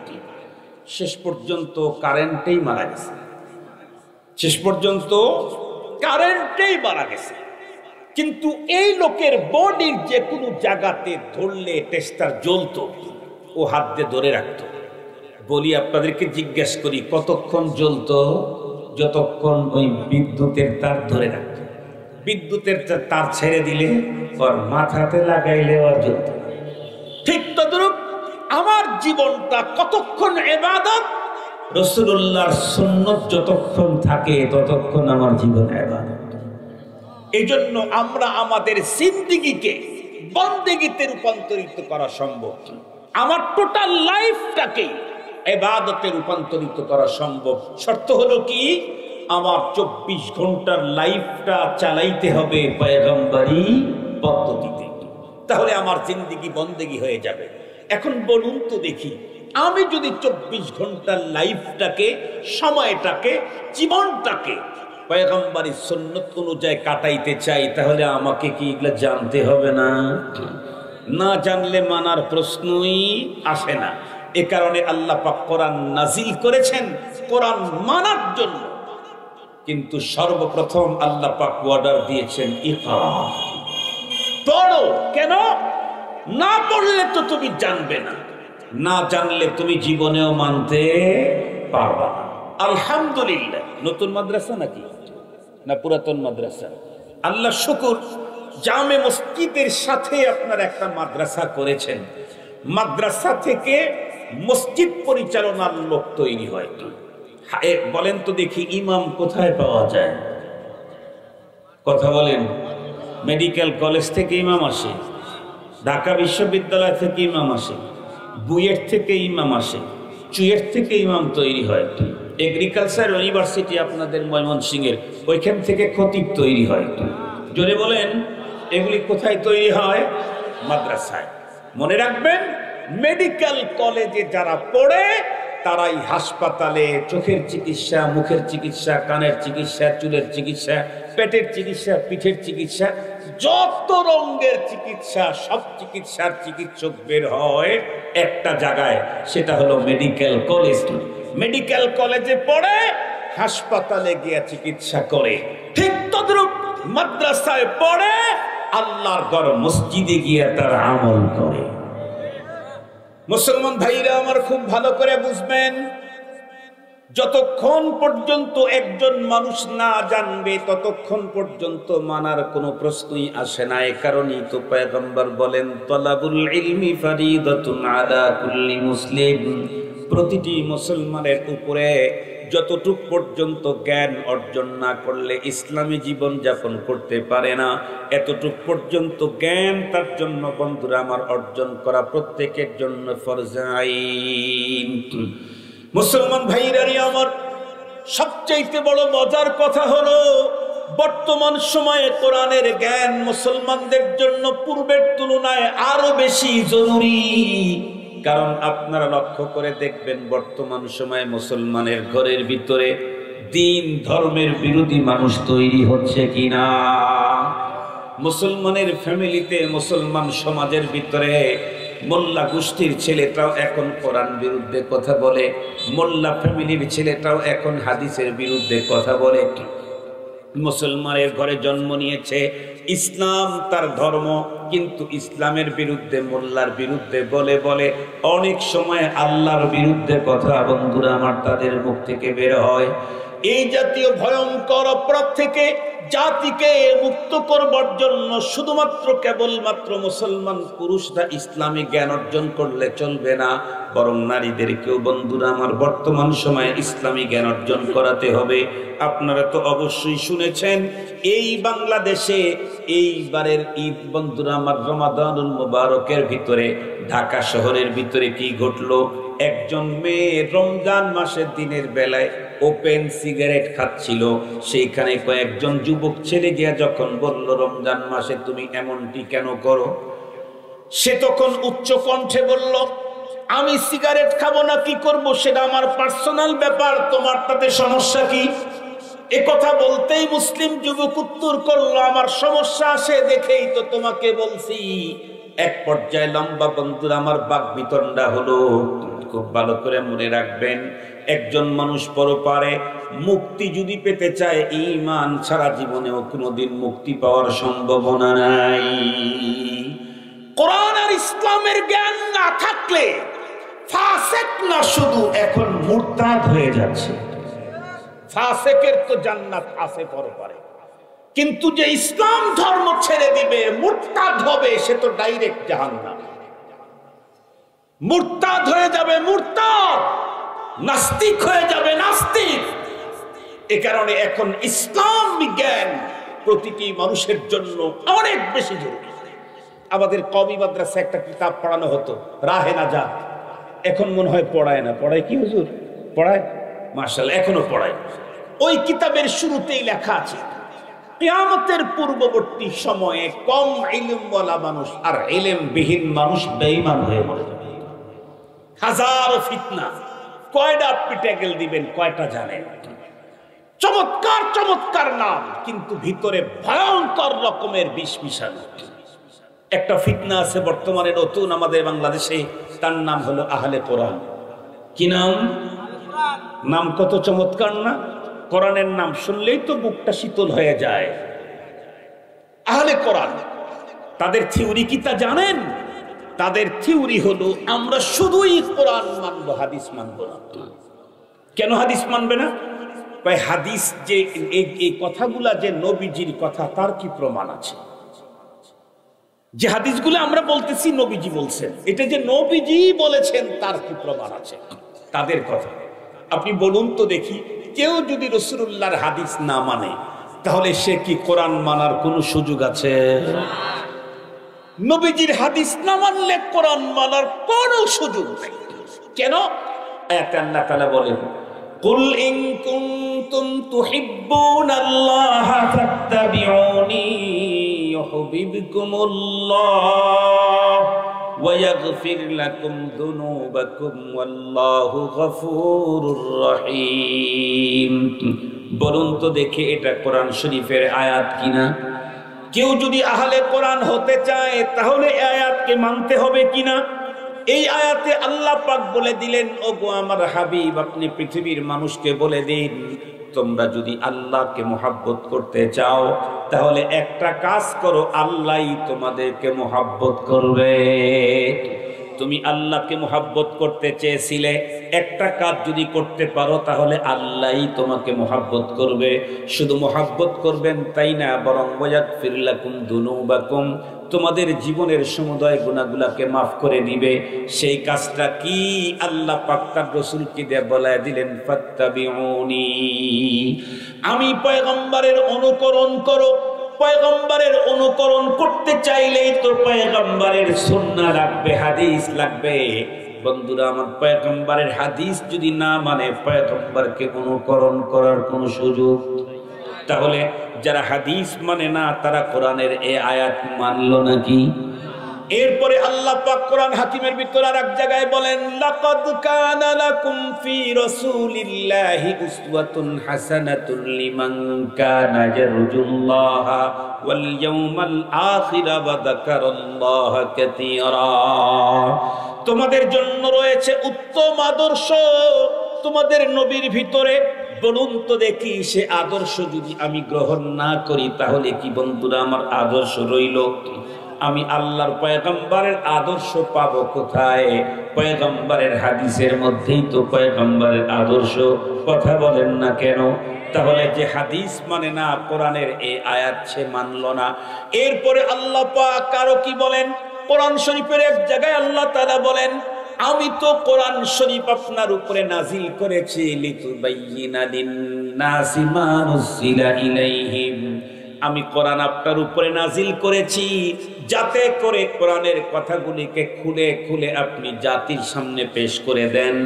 শেষ পর্যন্ত কারেন্টেই মারা গেছে। শেষ পর্যন্ত কারেন্টেই মারা গেছে। কিন্তু এই লোকের বডির যে কোনো জায়গাতে ধরলে টেস্টার জ্বলতো, ও হাত দিয়ে ধরে রাখতো। বলি আপনাদেরকে জিজ্ঞেস করি, কতক্ষণ জ্বলতো? যতক্ষণ ওই বিদ্যুতের তার ধরে রাখতো। বিদ্যুতের তার ছেড়ে দিলে ওর মাথাতে লাগাইলে ওর জ্বলতো। ঠিক তদ্রূপ আমার জীবনটা কতক্ষণ ইবাদত, রাসূলুল্লাহর সুন্নাত যতক্ষণ থাকে ততক্ষণ আমার জীবন ইবাদত। এই জন্য আমরা আমাদের জিন্দেগিকে বন্দেগিতে রূপান্তরিত করা সম্ভব। আমার টোটাল লাইফটাকে ইবাদতে রূপান্তরিত করা সম্ভব। শর্ত হলো কি? আমার 24 ঘন্টার লাইফটা চালাইতে হবে পয়গম্বরী পদ্ধতিতে, তাহলে আমার জিন্দেগি বন্দেগি হয়ে যাবে। এখন বলুন তো দেখি, আমি যদি 24 ঘন্টার লাইফটাকে, সময়টাকে, জীবনটাকে পয়গম্বরী সুন্নাত অনুযায়ী কাটাইতে চাই, তাহলে আমাকে কি এগুলো জানতে হবে না? না জানলে মানার প্রশ্নই আসে না। এ কারণে আল্লাহ পাক কোরআন নাজিল করেছেন কোরআন মানার জন্য। কিন্তু সর্বপ্রথম আল্লাহ পাক অর্ডার দিয়েছেন ইকরা, পড়ো। কেন? না পড়লে তো তুমি জানবে না, না জানলে তুমি জীবনেও মানতে পারবা না। আলহামদুলিল্লাহ, নতুন মাদ্রাসা নাকি না পুরাতন মাদ্রাসা? আল্লাহ শুকর, জামে মসজিদের সাথে আপনার একটা মাদ্রাসা করেছেন। মাদ্রাসা থেকে মসজিদ পরিচালনার লোক তৈরি হয়। বলেন তো দেখি, ইমাম কোথায় পাওয়া যায়? কথা বলেন। মেডিকেল কলেজ থেকে ইমাম আসে, ঢাকা বিশ্ববিদ্যালয় থেকে ইমাম আসে, বুয়েট থেকে ইমাম আসে, চুয়েট থেকে ইমাম তৈরি হয়। এগ্রিকালচার ইউনিভার্সিটি আপনাদের ময়মনসিংহের, ওইখান থেকে খতিব তৈরি হয়। জোরে বলেন, এগুলি কোথায় তৈরি হয়? মাদ্রাসায়। মনে রাখবেন, মেডিকেল কলেজে যারা পড়ে তারাই হাসপাতালে চোখের চিকিৎসা, মুখের চিকিৎসা, কানের চিকিৎসা, চুলের চিকিৎসা, পেটের চিকিৎসা, পিঠের চিকিৎসা, যত রঙের চিকিৎসা, সব চিকিৎসার চিকিৎসক বের হয় একটা জায়গায়, সেটা হলো মেডিকেল কলেজ। মেডিকেল কলেজে পড়ে হাসপাতালে গিয়ে চিকিৎসা করে। ঠিক তদ্রূপ মাদ্রাসায় পড়ে আল্লাহর ঘর মসজিদে গিয়ে তার আমল করে। মুসলমান ভাইরা আমার খুব ভালো করে বুঝবেন, যতক্ষণ পর্যন্ত একজন মানুষ না জানবে ততক্ষণ পর্যন্ত মানার কোনো প্রশ্নই আসে না। এই কারণেই তো পয়গম্বর বলেন, তলাবুল ইলমি ফারিদাতুন আলা কুল্লি মুসলিম, প্রতিটি মুসলমানের উপরে যতটুক পর্যন্ত জ্ঞান অর্জন না করলে ইসলামী জীবন যাপন করতে পারে না, এতটুক পর্যন্ত জ্ঞান তার জন্য বন্ধুরা আমার অর্জন করা প্রত্যেকের জন্য ফরজ আইন। মুসলমান ভাইরানি আমার, সবচাইতে বড় মজার কথা হলো বর্তমান সময়ে কোরআনের জ্ঞান মুসলমানদের জন্য পূর্বের তুলনায় আরো বেশি জরুরি। কারণ আপনারা লক্ষ্য করে দেখবেন বর্তমান সময়ে মুসলমানের ঘরের ভিতরে দিন ধর্মের বিরোধী মানুষ তৈরি হচ্ছে কিনা। মুসলমানের ফ্যামিলিতে, মুসলমান সমাজের ভিতরে মোল্লা গোষ্ঠীর ছেলেটাও এখন কোরআন বিরুদ্ধে কথা বলে, মোল্লা ফ্যামিলির ছেলেটাও এখন হাদিসের বিরুদ্ধে কথা বলে। মুসলমানের ঘরে জন্ম নিয়েছে, ইসলাম তার ধর্ম, কিন্তু ইসলামের বিরুদ্ধে, মোল্লার বিরুদ্ধে বলে বলে অনেক সময় আল্লাহর বিরুদ্ধে কথা বন্ধুরা আমার তাদের মুখ থেকে বের হয়। এই জাতীয় ভয়ঙ্কর অপরাধ থেকে জাতিকে মুক্ত করবার জন্য শুধুমাত্র কেবলমাত্র মুসলমান পুরুষরা ইসলামী জ্ঞান অর্জন করলে চলবে না, বরং নারীদেরকেও বন্ধুরা আমার বর্তমান সময়ে ইসলামী জ্ঞান অর্জন করাতে হবে। আপনারা তো অবশ্যই শুনেছেন এই বাংলাদেশে এইবারের ঈদ বন্ধুরা আমার রমাদানুল মুবারকের ভিতরে ঢাকা শহরের ভিতরে কি ঘটলো। একজন মেয়ে রমজান মাসের দিনের বেলায় ওপেন সিগারেট খাচ্ছিল, সেইখানে কয়েকজন যুবক ছেলে গিয়া যখন বলল রমজান মাসে তুমি এমনটি কেন করো, সে তখন উচ্চ কণ্ঠে বলল আমি সিগারেট খাবো না কি করব সেটা আমার পার্সোনাল ব্যাপার, তোমার তাতে সমস্যা কি? এ কথা বলতেই মুসলিম যুবক উত্তর করলো আমার সমস্যা আসে দেখেই তো তোমাকে বলছি। এক পর্যায়ে লম্বা বন্ধুরা আমার বাকবিতণ্ডা হলো। খুব ভালো করে মনে রাখবেন, একজন মানুষ পরপারে মুক্তি যদি পেতে চায়, ঈমান ছাড়া জীবনেও কোনোদিন মুক্তি পাওয়ার সম্ভাবনা নাই। কোরআন আর ইসলামের জ্ঞান না থাকলে ফাসেক না শুধু এখন মুরতাদ হয়ে যাচ্ছে। ফাসেকের তো জান্নাত আছে পরপারে, কিন্তু যে ইসলাম ধর্ম ছেড়ে দিবে মুরতাদ হবে সে তো ডাইরেক্ট জাহান্নাম। মুরতাদ হয়ে যাবে মুরতাদ, নাস্তিক হয়ে যাবে নাস্তিক। এ কারণে এখন ইসলাম জ্ঞান প্রতিটি মানুষের জন্য অনেক বেশি জরুরি। আমাদের কওমি মাদ্রাসা একটা কিতাব পড়ানো হতো রাহে নাজাত, এখন মনে হয় পড়ায় না। পড়ায় কি হুজুর? পড়ায়, মাশাআল্লাহ, এখনো পড়ায়। ওই কিতাবের শুরুতেই লেখা আছে কিয়ামতের পূর্ববর্তী সময়ে কম ইলমওয়ালা মানুষ আর ইলমবিহীন মানুষ বেঈমান হয়ে মরে যাবে। হাজারো ফিতনা, কয়টা পিটাগেল দিবেন কয়টা জানেন? চমৎকার চমৎকার নাম, কিন্তু ভিতরে ভয়ঙ্কর রকমের বিষ মিশানো। একটা ফিতনা আছে বর্তমানে নতুন আমাদের বাংলাদেশে, তার নাম হলো আহলে কোরআন। কি নাম? নাম কত চমৎকার না? কোরআনের নাম শুনলেই তো বুকটা শীতল হয়ে যায়। আহলে কোরআন, তাদের থিওরি কি তা জানেন? তাদের থিওরি হলো আমরা শুধুই কোরআন মানবো, হাদিস মানবো না। কেন হাদিস মানবে না? ভাই হাদিস যে এই কথাগুলা যে নবীজির কথা, তার কি প্রমাণ আছে? যে হাদিসগুলো আমরা বলতেছি নবীজি বলছেন, এটা যে নবীজি বলেছেন তার কি প্রমাণ আছে? তাদের কথা আপনি বলুন তো দেখি। কেউ যদি রাসূলুল্লাহর হাদিস না মানে তাহলে সে কি কোরআন মানার কোনো সুযোগ আছে? নবীজির হাদিস না মানলে কোরআন মানার কোনো সুযোগ নেই। কেন? আয়াতে আল্লাহ তাআলা বলেন কুল ইন কুনতুম তুহিব্বুনাল্লাহা ফাত্তাবিউনি ইউহিব্বুকুমুল্লাহ ওয়া ইয়াগফির লাকুম যুনুবাকুম ওয়াল্লাহু গফুরুর রহিম। বলুন তো দেখি এটা কোরআন শরীফের আয়াত কিনা? কেউ যদি আহলে কোরআন হতে চায় তাহলে এই আয়াতকে মানতে হবে কিনা? এই আয়াতে আল্লাহ পাক বলে দিলেন, ওগো আমার হাবিব, আপনি পৃথিবীর মানুষকে বলে দিন, তোমরা যদি আল্লাহকে মুহাব্বত করতে চাও তাহলে একটা কাজ করো, আল্লাহই তোমাদেরকে মুহাব্বত করবে। তুমি আল্লাহকে মুহাব্বত করতে চেয়েছিলে, একটা কাজ যদি করতে পারো তাহলে আল্লাহই তোমাকে মুহাব্বত করবে। শুধু মুহাব্বত করবেন তাই না, বরং ওয়াগফির লাকুম যুনুবাকুম, তোমাদের জীবনের সমুদয় গুনাহগুলোকে মাফ করে দিবে। সেই কাজটা কি? আল্লাহ পাক তার রাসূলকে দিয়ে বলায় দিলেন, ফাত্তাবিউনি, আমি পয়গম্বরের অনুকরণ করো। পয়গম্বরের অনুকরণ করতে চাইলেই তো পয়গম্বরের সুন্নাহ লাগবে, হাদিস লাগবে। বন্ধুরা আমার, পয়গম্বরের হাদিস যদি না মানে পয়গম্বরকে অনুকরণ করার কোনো সুযোগ। তাহলে যারা হাদিস মানে না তারা কোরআনের এই আয়াত মানলো নাকি? এরপরে আল্লাহ পাক কোরআন হাকিমের ভিতর আর এক জায়গায় বলেন, লাকাদ কানা লাকুম ফি রাসূলিল্লাহি উসওয়াতুন হাসানাতুন লিমান কানা ইয়ারজুল্লাহা ওয়াল ইয়াউমাল আখির ওয়া যাকারাল্লাহা কাসীরা। তোমাদের জন্য রয়েছে উত্তম আদর্শ তোমাদের নবীর ভিতরে। বলুন তো দেখি, সে আদর্শ যদি আমি গ্রহণ না করি তাহলে কি বন্ধুরা আমার আদর্শ রইল? আমি আল্লাহর পয়গম্বরের আদর্শ পাবো কোথায়? পয়গম্বরের হাদিসের মধ্যেই তো পয়গম্বরের আদর্শ। কথা বলেন না কেন? তাহলে যে হাদিস মানে না কোরআনের এই আয়াত সে মানলো না। এরপরে আল্লাহ পাক আরো কি বলেন? কোরআন শরীফের এক জায়গায় আল্লাহ তাআলা বলেন, আমি তো কোরআন শরীফ আপনার উপরে নাজিল করেছি লিতুবাইয়িনা লিন-নাসি মা নুজিলা ইলাইহিম। আমি কোরআন আপনার উপরে নাজিল করেছি যাতে করে কোরআনের কথাগুলিকে খুলে খুলে আপনি জাতির সামনে পেশ করে দেন।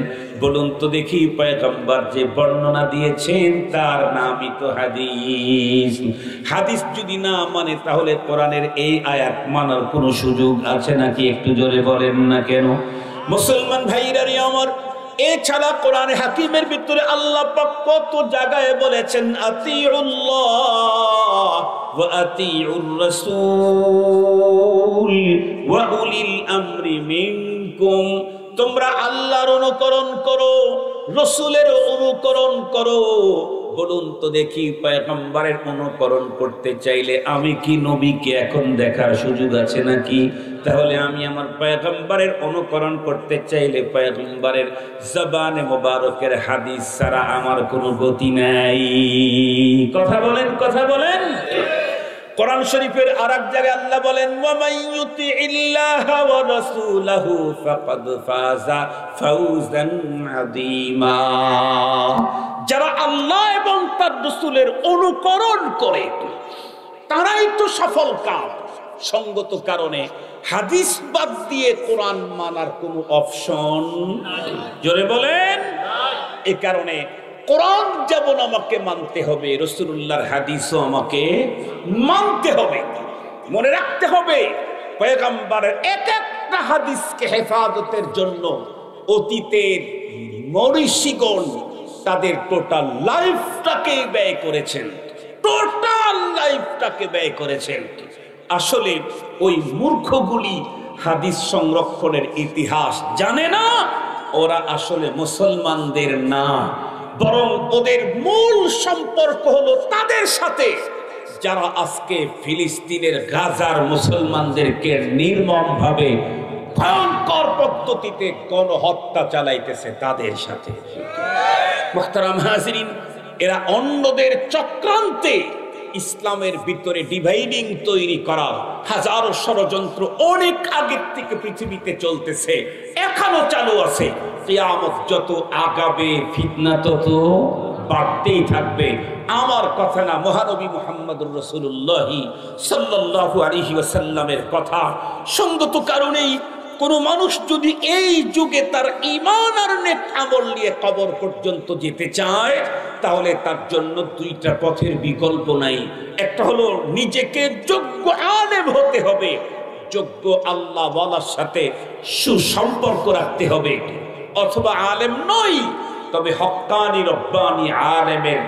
বলুন তো দেখি, পয়গম্বর যে বর্ণনা দিয়েছেন তার নামই তো হাদিস। হাদিস যদি না মানে তাহলে কোরআনের এই আয়াত মানার কোনো সুযোগ আছে নাকি? একটু জোরে বলেন না কেন? মুসলমান ভাইরা রে আমার, এছাড়া কোরআন হাকিমের ভিতরে আল্লাহ পাক কত জায়গায় বলেছেন, আতিউল্লাহ ওয়া আতিউর রাসূল ওয়া উলিল আমরি মিনকুম। তোমরা আল্লাহর অনুকরণ করো, রাসূলের অনুকরণ করো। বলুন তো দেখি, পয়গম্বরের অনুকরণ করতে চাইলে আমি কি নবীকে এখন দেখার সুযোগ আছে নাকি? তাহলে আমি আমার পয়গম্বরের অনুকরণ করতে চাইলে পয়গম্বরের জবানে মোবারকের হাদিস ছাড়া আমার কোনো গতি নাই। কথা বলেন, কথা বলেন। কোরআন শরীফের আরেক জায়গায় আল্লাহ বলেন, ওয়া মাইয়ুতিইল্লাহা ওয়া রাসূলাহু ফাকাদ ফাযা ফাওজান আযীমা। যারা আল্লাহ এবং তার রাসূলের অনুকরণ করে তারাই তো সফল কাম। সঙ্গত কারণে হাদিস বাদ দিয়ে কোরআন মানার কোনো অপশন জোরে বলেন। এই কারণে কোরআন যেমন আমাকে মানতে হবে, রাসূলুল্লাহর হাদিসও আমাকে মানতে হবে। মনে রাখতে হবে, পয়গম্বরের এক একটা হাদিসকে হেফাজতের জন্য অতীতের মনীষীগণ তাদের টোটাল লাইফটাকে ব্যয় করেছেন, টোটাল লাইফটাকে ব্যয় করেছেন। আসলে ওই মূর্খগুলি হাদিস সংরক্ষণের ইতিহাস জানে না। ওরা আসলে মুসলমানদের না, বরং ওদের মূল সম্পর্ক হলো তাদের সাথে যারা আজকে ফিলিস্তিনের গাজার মুসলমানদেরকে নির্মমভাবে ভয়ঙ্কর পদ্ধতিতে গণহত্যা চালাইতেছে তাদের সাথে। মুহতারাম হাজিরিন, এরা অন্যদের চক্রান্তে ইসলামের ভিতরে ডিভাইডিং তৈরি করা হাজারো ষড়যন্ত্র অনেক আগের থেকে পৃথিবীতে চলতেছে, এখনো চালু আছে। কিয়ামত যত আগাবে ফিতনা তত বাড়তেই থাকবে। আমার কথা না, মহানবী মুহাম্মদুর রাসূলুল্লাহ সাল্লাল্লাহু আলাইহি ওয়াসাল্লামের কথা। সঙ্গত কারণেই কোন মানুষ যদি এই যুগে তার ঈমান আর নেক আমল নিয়ে কবর পর্যন্ত যেতে চায় তাহলে তার জন্য দুইটা পথের বিকল্প নাই। একটা হলো নিজেকে যোগ্য আলেম হতে হবে, যোগ্য আল্লাহ ওয়ালার সাথে সুসম্পর্ক রাখতে হবে, অথবা আলেম নই তবে হক্কানি রব্বানি আলেমের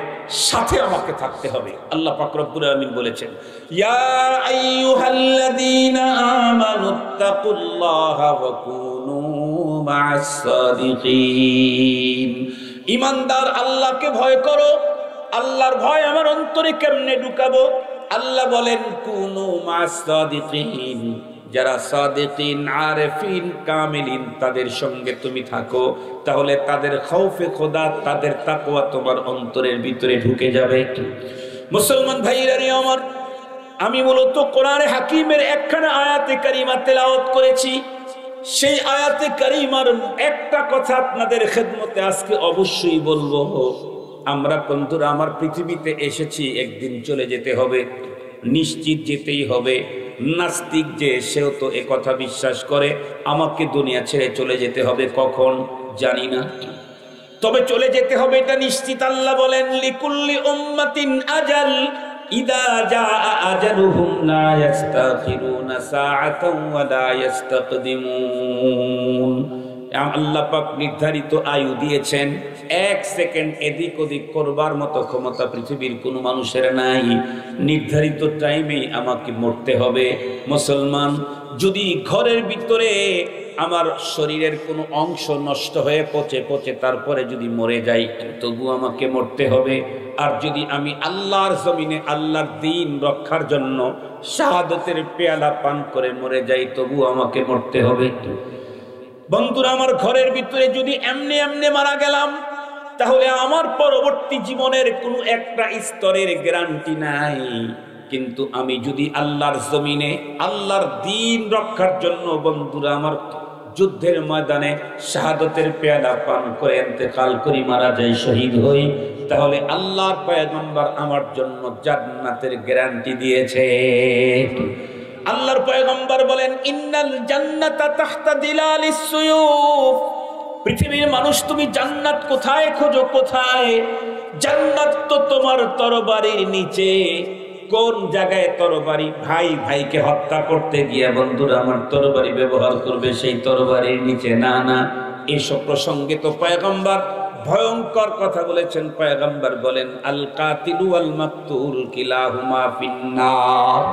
সাথে আমাকে থাকতে হবে। আল্লাহ পাক রব্বুল আলামিন বলেছেন, ইয়া আইয়ুহাল্লাযীনা আমানুত্তাকুল্লাহা ওয়া কুনু মা'আস সাদিকিন। ঈমানদার আল্লাহকে ভয় করো। আল্লাহর ভয় আমার অন্তরে কেমনে ঢুকাবো? আল্লাহ বলেন, কুনু মা'আস সাদিকিন। যারা সাদিকিন, আরেফিন, কামিলিন তাদের সঙ্গে তুমি থাকো, তাহলে তাদের খৌফে খোদা, তাদের তাকওয়া তোমার অন্তরের ভিতরে ঢুকে যাবে। মুসলমান ভাইরা রে আমার, আমি মূলত কোরআনে হাকিমের একখানা আয়াতে কারিমা তেলাওয়াত করেছি। সেই আয়াতে কারিমার একটা কথা আপনাদের খেদমতে আজকে অবশ্যই বলবো। আমরা বন্ধুরা আমার পৃথিবীতে এসেছি, একদিন চলে যেতে হবে, নিশ্চিত যেতেই হবে। নাস্তিক যে সেও তো এ কথা বিশ্বাস করে আমাকে দুনিয়া ছেড়ে চলে যেতে হবে, কখন জানি না, তবে চলে যেতে হবে এটা নিশ্চিত। আল্লাহ বলেন লিকুল্লি উম্মাতিন আজাল ইদা জাআ আজালুহুম লা ইস্তাখিরুনা সাআতান ওয়া লা ইস্তাকদিমুন। আল্লাহ পাক নির্ধারিত আয়ু দিয়েছেন, এক সেকেন্ড এদিক ওদিক করবার মতো ক্ষমতা পৃথিবীর কোনো মানুষের নাই। নির্ধারিত টাইমে আমাকে মরতে হবে। মুসলমান, যদি ঘরের ভিতরে আমার শরীরের কোনো অংশ নষ্ট হয়ে পচে পচে তারপরে যদি মরে যাই, তবু আমাকে মরতে হবে। আর যদি আমি আল্লাহর জমিনে আল্লাহর দ্বীন রক্ষার জন্য শাহাদাতের পেয়ালা পান করে মরে যাই, তবু আমাকে মরতে হবে। বন্ধুরা, আমার ঘরের ভিতরে যদি এমনি এমনি মারা গেলাম, তাহলে আমার পরবর্তী জীবনের কোনো একটা স্তরের গ্যারান্টি নাই। কিন্তু আমি যদি আল্লাহর জমিনে আল্লাহর দ্বীন রক্ষার জন্য বন্ধুরা আমার যুদ্ধের ময়দানে শাহাদাতের পেয়ালা পান করে ইন্তেকাল করি, মারা যাই, শহীদ হই, তাহলে আল্লাহর পয়গম্বর আমার জন্য জান্নাতের গ্যারান্টি দিয়েছে। আল্লাহর পয়গম্বর বলেন ইন্নাল জান্নাতা তাহতা দিলালিস সুয়ুফ। পৃথিবীর মানুষ, তুমি জান্নাত কোথায় খোঁজো? কোথায়? জান্নাত তো তোমার তরবারির নিচে। কোন জায়গায় তরবারি? ভাই ভাইকে হত্যা করতে গিয়া বন্ধুরা আমার তরবারি ব্যবহার করবে সেই তরবারির নিচে? না না, এসব প্রসঙ্গে তো পয়গম্বর ভয়ঙ্কর কথা বলেছেন। পয়গম্বর বলেন আল কাতিলু ওয়াল মাকতুল কিলাহুমা ফিন্নার।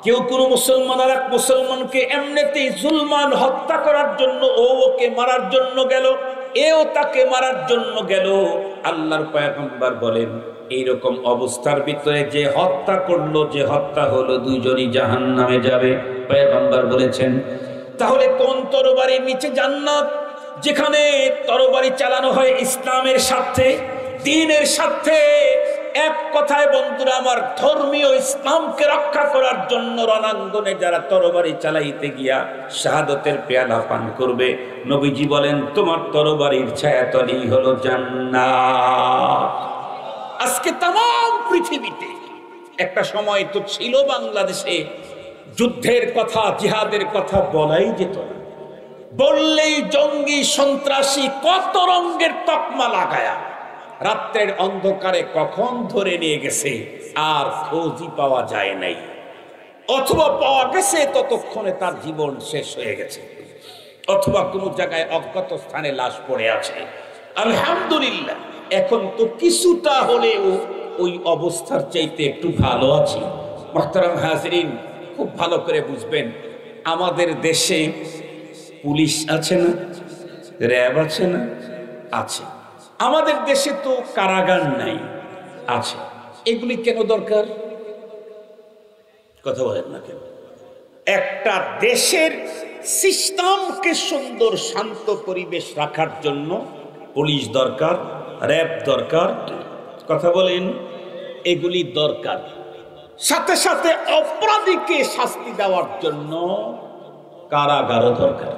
কেউ কোনো মুসলমান আর এক মুসলমানকে এমনিতেই জুলমান হত্যা করার জন্য, ওকে মারার জন্য গেল, এও তাকে মারার জন্য গেল। আল্লাহর পয়গম্বর বলেন এইরকম অবস্থার ভিতরে যে হত্যা করলো, যে হত্যা হলো, দুইজনই জাহান্নামে যাবে। পয়গম্বর বলেছেন তাহলে কোন তরবারির নিচে জান্নাত? যেখানে তরবারি চালানো হয় ইসলামের স্বার্থে, দ্বীনের স্বার্থে। এক কথায় বন্ধুরা আমার ধর্মীয় ইসলামকে রক্ষা করার জন্য রণাঙ্গনে যারা তরবারি চালাইতে গিয়া শাহাদাতের পেয়ালা পান করবে, নবীজি বলেন তোমার তরবারির ছায়াতলি হলো জান্নাত। আজকে তাম পৃথিবীতে, একটা সময় তো ছিল বাংলাদেশে যুদ্ধের কথা, জিহাদের কথা বলাই যেত না। বললেই জঙ্গি, সন্ত্রাসী, কত রঙের তকমা লাগায়া রাত্রের অন্ধকারে কখন ধরে নিয়ে গেছে আর খোঁজই পাওয়া যায় নাই, অথবা পাওয়া গেছে ততক্ষণে তার জীবন শেষ হয়ে গেছে, অথবা কোনো জায়গায় অজ্ঞাত স্থানে লাশ পড়ে আছে। আলহামদুলিল্লাহ এখন তো কিছুটা হলেও ওই অবস্থার চাইতে একটু ভালো আছি। মুহতারাম হাজরিন, খুব ভালো করে বুঝবেন, আমাদের দেশে পুলিশ আছে না, র্যাব আছে না? আছে। আমাদের দেশে তো কারাগার নাই, আছে। এগুলি কেন দরকার? কথা বলেন না কেন? একটা দেশের সিস্টেমকে সুন্দর শান্ত পরিবেশ রাখার জন্য পুলিশ দরকার, র্যাব দরকার। কথা বলেন, এগুলি দরকার। সাথে সাথে অপরাধীকে শাস্তি দেওয়ার জন্য কারাগারও দরকার।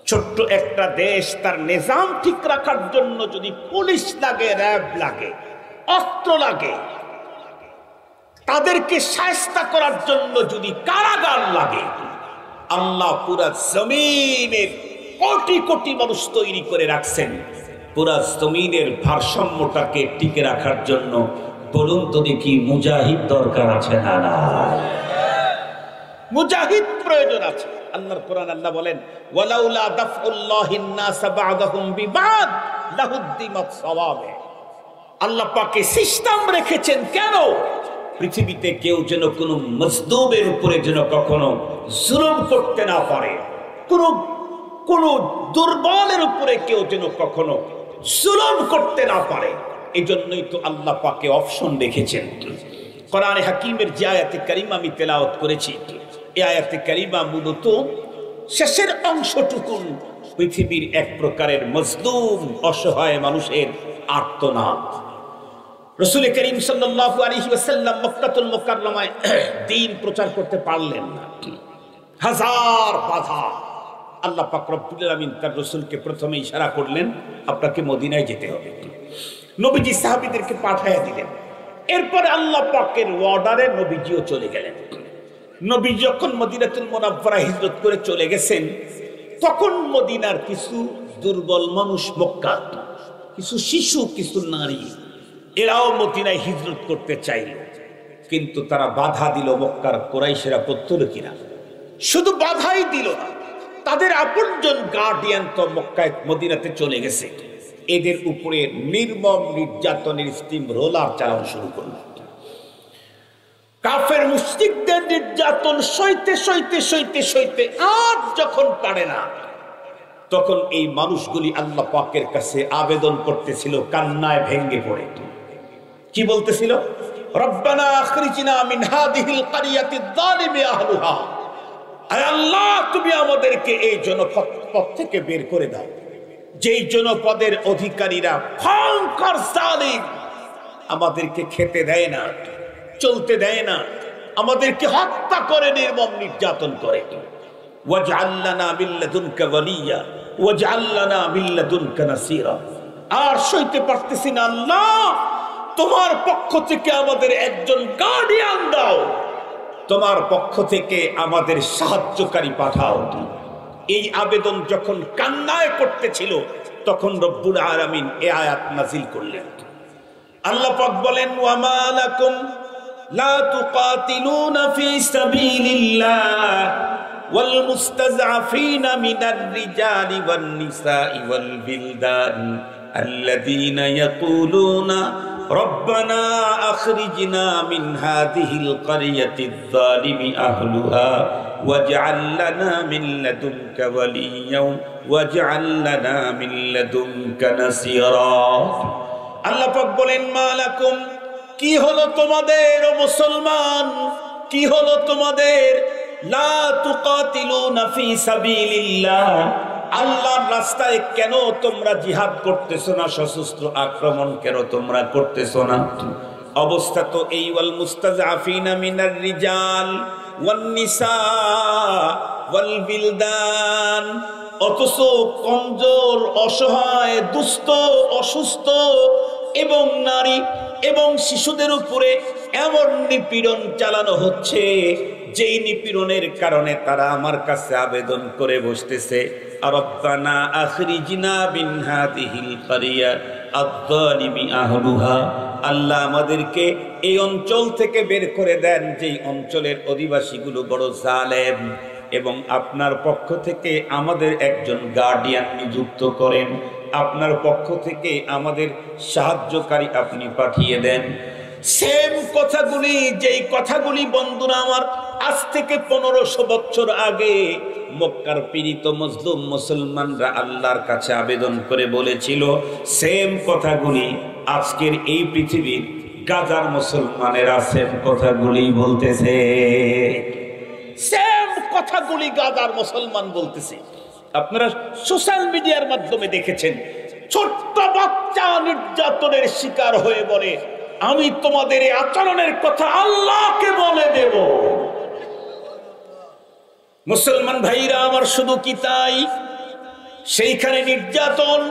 ছোট্ট একটা দেশ তার নিজাম ঠিক রাখার জন্য যদি পুলিশ লাগে, র্যাব লাগে, অস্ত্র লাগে, তাদেরকে শায়েস্তা করার জন্য যদি কারাগার লাগে, আল্লাহ পুরা জমিনের কোটি কোটি মানুষ তৈরি করে রাখছেন পুরা জমিনের ভারসাম্যটাকে টিকে রাখার জন্য। বলুন তো দেখি, মুজাহিদ দরকার আছে না? না, মুজাহিদ প্রয়োজন আছে। আল্লাহর কোরআন আল্লাহ বলেন ওয়ালাউলা দাফউল্লাহিন নাস বা'দাহুম বিবাদ লাহুদ্দিমাত সাওয়াবে। আল্লাহ পাকে সিস্টেম রেখেছেন কেন? পৃথিবীতে কেউ যেন কোনো মজলুমের উপরে যেন কখনো জুলুম করতে না পারে, কোন দুর্বলের উপরে কেউ যেন কখনো জুলুম করতে না পারে। এই জন্যই তো আল্লাহ পাকে অপশন রেখেছেন। কোরআনে হাকিমের যে আয়াতে কারিমা আমি তেলাওয়াত করেছি, এই আয়াতে কারিমা মূলত শেষের অংশটুকু পৃথিবীর এক প্রকারের মজলুম অসহায় মানুষের আর্তনাদ। রাসূল করিম সাল্লাল্লাহু আলাইহি ওয়াসাল্লাম মক্কাতুল মুকাররমায় দ্বীন প্রচার করতে পারলেন না, হাজার বাধা। আল্লাহ পাক রব্বুল আলামিন তার রাসূলকে প্রথমে ইশারা করলেন, আপনাকে মদিনায় যেতে হবে। নবীজি সাহাবীদেরকে পাঠিয়ে দিলেন। এরপরে আল্লাহ পাকের অর্ডারে নবীজিও চলে গেলেন। নবী যখন মদিনাতুল মুনাওয়ারা হিজরত করে চলে গেছেন, তখন মদিনার কিছু দুর্বল মানুষ, মক্কা কিছু শিশু, কিছু নারী, এরাও মদিনায় হিজরত করতে চাইল, কিন্তু তারা বাধা দিল। মক্কার কুরাইশেরা প্রত্যেকেরা শুধু বাধাই দিল না, তাদের আপনজন গার্ডিয়ান তো মক্কায় মদিনাতে চলে গেছে, এদের উপরে নির্মম নির্যাতনের স্টিম রোলার চালানো শুরু করল। কাফের মুশরিকদের নির্যাতন সইতে সইতে সইতে সইতে আর যখন পারে না, তখন এই মানুষগুলি আল্লাহ পাকের কাছে আবেদন করতেছিল, কান্নায় ভেঙ্গে পড়ে। কি বলতেছিল? রব্বানা আখরিজনা মিন হাদিহিল কারিয়াতিয যালিমি আহলুহা, আয় আল্লাহ তুমি আমাদেরকে এই জনপদ থেকে বের করে দাও, যেই জনপদের অধিকারীরা ভয়ঙ্কর জালিম, আমাদেরকে খেতে দেয় না, চলতে দেয় না, আমাদেরকে হত্যা করে, নির্মম নির্যাতন করে। ওয়াজআল লানা মিন লাদুনকা ওয়ালিয়া ওয়াজআল লানা মিন লাদুনকা নাসীরা। আর সইতে পারতেছি না আল্লাহ, তোমার পক্ষ থেকে আমাদের একজন গার্ডিয়ান দাও, তোমার পক্ষ থেকে আমাদের সাহায্যকারী পাঠাও। এই আবেদন যখন কান্নায় করতেছিল, তখন রব্বুল আলামিন এই আয়াত নাযিল করলেন। আল্লাহ পাক বলেন, ওয়া মা লাকুম লা তুকাতিলুনা ফি সাবিলিল্লাহ ওয়াল মুস্তাযআফিনা মিনার রিজালি ওয়ান নিসাই ওয়াল বিলদান আল্লাযীনা ইয়াকুলুনা রব্বানা আখরিজনা মিন হাযিহিল কারিয়াতিয যালিমি আহলুহা ওয়াজআল লানা মিন লাদুনকা ওয়ালিয়্যাও ওয়াজআল লানা মিন লাদুনকা নাসীরা। আল্লাহ পাক বলেন, মালাকুম, কি হলো তোমাদের ও মুসলমান, কি হলো তোমাদের? লা তুকাতিলুনা ফি সাবিলিল্লাহ, আল্লাহর রাস্তায় কেন তোমরা জিহাদ করতেছো না, সশস্ত্র আক্রমণ কেন তোমরা করতেছো না? অবস্থা তো এই, ওয়াল মুস্তাযআফিনা মিনার রিজাল ওয়ান নিসা ওয়াল বিলদান, অথচ কমজোর, অসহায়, দুস্থ, অসুস্থ এবং নারী এবং শিশুদের উপরে এমন নিপীড়ন চালানো হচ্ছে, যেই নিপীড়নের কারণে তারা আমার কাছে আবেদন করে বসতেছে, রব্বানা আখরিজনা মিন হাযিহিল কারিয়া আয-যালিমি আহলুহা, আল্লাহ আমাদেরকে এই অঞ্চল থেকে বের করে দেন, যেই অঞ্চলের অধিবাসীগুলো বড় জালেম, এবং আপনার পক্ষ থেকে আমাদের একজন গার্ডিয়ান নিযুক্ত করেন, আপনার পক্ষ থেকে আমাদের সাহায্যকারী আপনি পাঠিয়ে দেন। সেম কথাগুলি, যেই কথাগুলি বন্ধুরা আমার আজ থেকে 1500 বছর আগে মক্কার পীড়িত মজলুম মুসলমানরা আল্লাহর কাছে আবেদন করে বলেছিল, সেম কথাগুলি আজকের এই পৃথিবীর গাজার মুসলমানেরা সেম কথাগুলি বলতেছে। সেম কথাগুলি গাজার মুসলমান বলতেছে। আপনারা সোশ্যাল মিডিয়ার মাধ্যমে দেখেছেন, ছোট্ট বাচ্চা নির্যাতনের শিকার হয়ে বলে, আমি তোমাদের এই আচরণের কথা আল্লাহকে বলে দেব। মুসলমান ভাইরা আমার, শুধু কি তাই? সেইখানে নির্যাতন,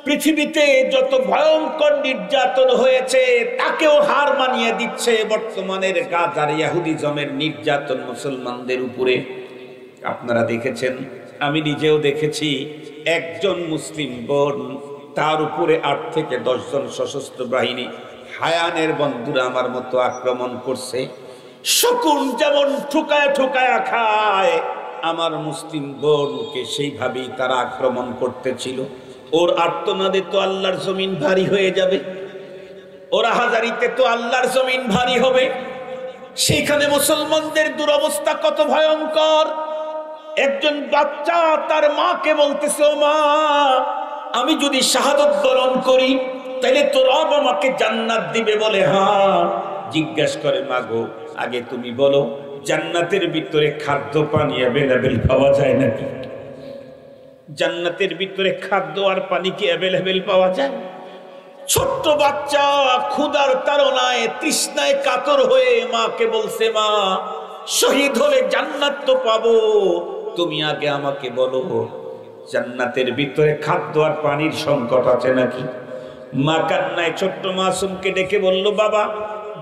পৃথিবীতে যত ভয়ঙ্কর নির্যাতন হয়েছে তাকেও হার মানিয়ে দিচ্ছে বর্তমানের গাজার ইহুদিজমের নির্যাতন মুসলমানদের উপরে। আপনারা দেখেছেন, আমি নিজেও দেখেছি, একজন মুসলিম বোন, তার উপরে 8 থেকে 10 জন সশস্ত্র বাহিনী হায়ানের বন্ধুরা আমার মতো আক্রমণ করছে। শকুন যেমন ঠুকায় ঠুকায় খায়, আমার মুসলিম বোনকে সেইভাবেই তারা আক্রমণ করতেছিল। ওর আর্তনাদে তো আল্লাহর জমিন ভারী হয়ে যাবে, ওরা হাজারিতে তো আল্লাহর জমিন ভারী হবে। সেখানে মুসলমানদের দুরবস্থা কত ভয়ঙ্কর। একজন বাচ্চা তার মাকে বলতেছে, ও মা, আমি যদি শাহাদত বরণ করি তাহলে তোর রব আমাকে জান্নাত দিবে। বলে হ্যাঁ। জিজ্ঞাসা করে, মা গো, আগে তুমি বলো, জান্নাতের ভিতরে খাদ্য পানি অ্যাভেলেবেল পাওয়া যায় নাকি? জান্নাতের ভিতরে খাদ্য আর পানি কি অ্যাভেলেবেল পাওয়া যায়? ছোট্ট বাচ্চা ক্ষুধার তাড়নায় তৃষ্ণায় কাতর হয়ে মাকে বলছে, মা শহীদ হলে জান্নাত তো পাবো, তুমি আগে আমাকে বলো জান্নাতের ভিতরে খাদ্য আর পানির সংকট আছে নাকি? মা কান্নায় ছোট্ট মাসুমকে ডেকে বলল, বাবা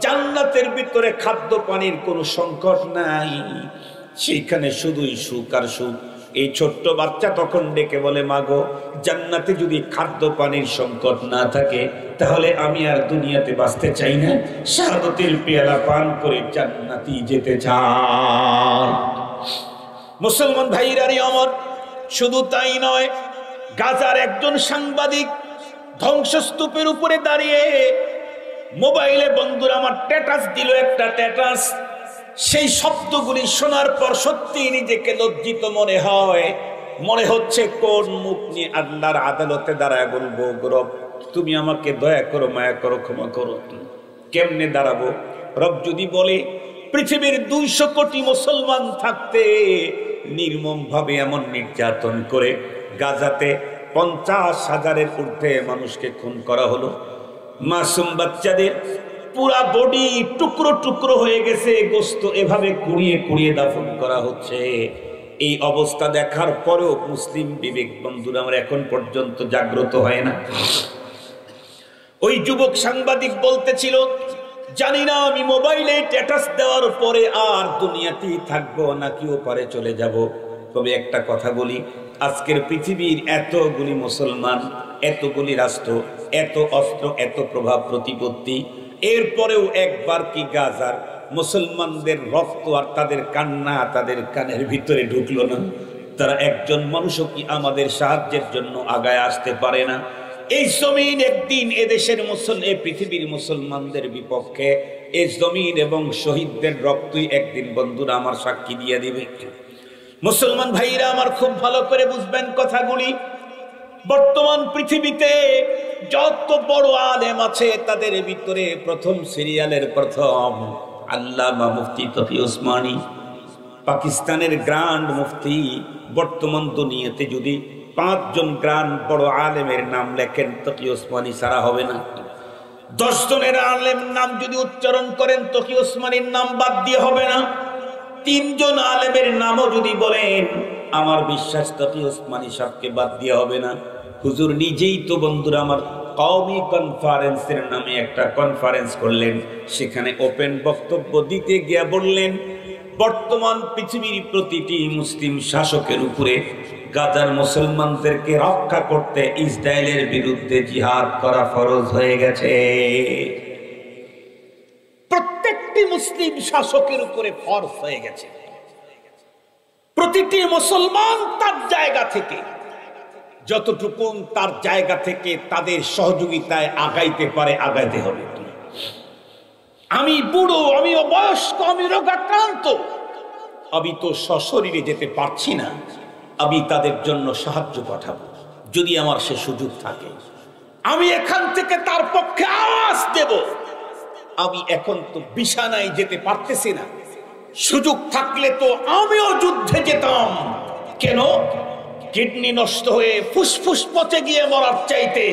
জান্নাতের ভিতরে খাদ্য পানির কোনো সংকট নাই, সেখানে শুধুই সুখ আর সুখ। এই ছোট্ট বাচ্চা তখন ডেকে বলে, মাগো জান্নাতে যদি খাদ্য পানির সংকট না থাকে তাহলে আমি আর দুনিয়াতে বাঁচতে চাই না, শাহাদাতের পেয়ালা পান করে জান্নাতি যেতে চাই। মুসলমান ভাইরারি আমার, শুধু তাই নয়, গাজার একজন সাংবাদিক ধ্বংসস্তূপের উপরে দাঁড়িয়ে মোবাইলে বন্ধুরা আমার স্ট্যাটাস দিল, একটা স্ট্যাটাস। সেই শব্দগুলি শোনার পর সত্যি নিজেকে লজ্জিত মনে হয়। মনে হচ্ছে কোন মুখ নিয়ে আল্লাহর আদালতে দাঁড়ায় বলবো, রব তুমি আমাকে দয়া করো, মায়া করো, ক্ষমা করো। কেমনে দাঁড়াবো? রব যদি বলে পৃথিবীর 200 কোটি মুসলমান থাকতে নির্মম ভাবে এমন নির্যাতন করে গাজাতে 50,000-এর ঊর্ধ্বে মানুষকে খুন করা হলো, মাসুম বাচ্চাদের পুরা বডি টুকরো টুকরো হয়ে গেছে, গোস্ত এভাবে কুড়িয়ে কুড়িয়ে দাফন করা হচ্ছে, এই অবস্থা দেখার পরেও মুসলিম বিবেক বন্ধুরা আমার এখন পর্যন্ত জাগ্রত হয় না। ওই যুবক সাংবাদিক বলতেছিল, জানি না আমি মোবাইলে স্ট্যাটাস দেওয়ার পরে আর দুনিয়াতেই থাকবো নাকি ওপারে চলে যাব, তবে একটা কথা বলি, আজকের পৃথিবীর এতগুলি মুসলমান, এতগুলি রাষ্ট্র, এত অস্ত্র, এত প্রভাব প্রতিপত্তি, এরপরেও একবার কি গাজার মুসলমানদের রক্ত আর তাদের কান্না তাদের কানের ভিতরে ঢুকলো না? তারা একজন মানুষও কি আমাদের সাহায্যের জন্য আগায় আসতে পারে না? এই জমিন একদিন এদেশের এই পৃথিবীর মুসলমানদের বিপক্ষে এই জমিন এবং শহীদদের রক্তই একদিন বন্ধুরা আমার সাক্ষী দিয়ে দিবে। মুসলমান ভাইরা আমার খুব ভালো করে বুঝবেন কথাগুলি। বর্তমান পৃথিবীতে যত বড় আলেম আছে তাদের ভিতরে প্রথম সিরিয়ালের প্রথম আল্লামা মুফতি তকি ওসমানী, পাকিস্তানের গ্র্যান্ড মুফতি। বর্তমান দুনিয়াতে যদি 5 জন গ্র্যান্ড বড় আলেমের নাম লেখেন তকি ওসমানী ছাড়া হবে না। 10 জনের আলেম নাম যদি উচ্চারণ করেন তকি ওসমানীর নাম বাদ দিয়ে হবে না। 3 জন আলেমের নামও যদি বলেন আমার বিশ্বাস তকি ওসমানী সাহেবকে বাদ দিয়ে হবে না। হুজুর নিজেই তো বন্ধুরা আমার কওমি কনফারেন্সের নামে একটা কনফারেন্স করলেন, সেখানে ওপেন বক্তব্য দিতে গিয়ে বললেন বর্তমান পৃথিবীর প্রতিটি মুসলিম শাসকের উপরে গাজার মুসলমানদেরকে রক্ষা করতে ইসরায়েলের বিরুদ্ধে জিহাদ করা ফরজ হয়ে গেছে। প্রত্যেকটি মুসলিম শাসকের উপরে ফরজ হয়ে গেছে। প্রতিটি মুসলমান তার জায়গা থেকে যতটুকু তার জায়গা থেকে তাদের সহযোগিতায় আগাইতে পারে আগাইতে হবে। আমি বুড়ো, আমি অবয়স্ক, আমি রোগাক্রান্ত, আমি তো সশরীরে যেতে পারছি না, আমি তাদের জন্য সাহায্য পাঠাবো যদি আমার সে সুযোগ থাকে। আমি এখান থেকে তার পক্ষে আওয়াজ দেব। আমি এখন তো বিছানায় যেতে পারতেছি না, সুযোগ থাকলে তো আমিও যুদ্ধে যেতাম। কেন? কিডনি নষ্ট হয়ে ফুসফুস পচে গিয়ে মরার চাইতে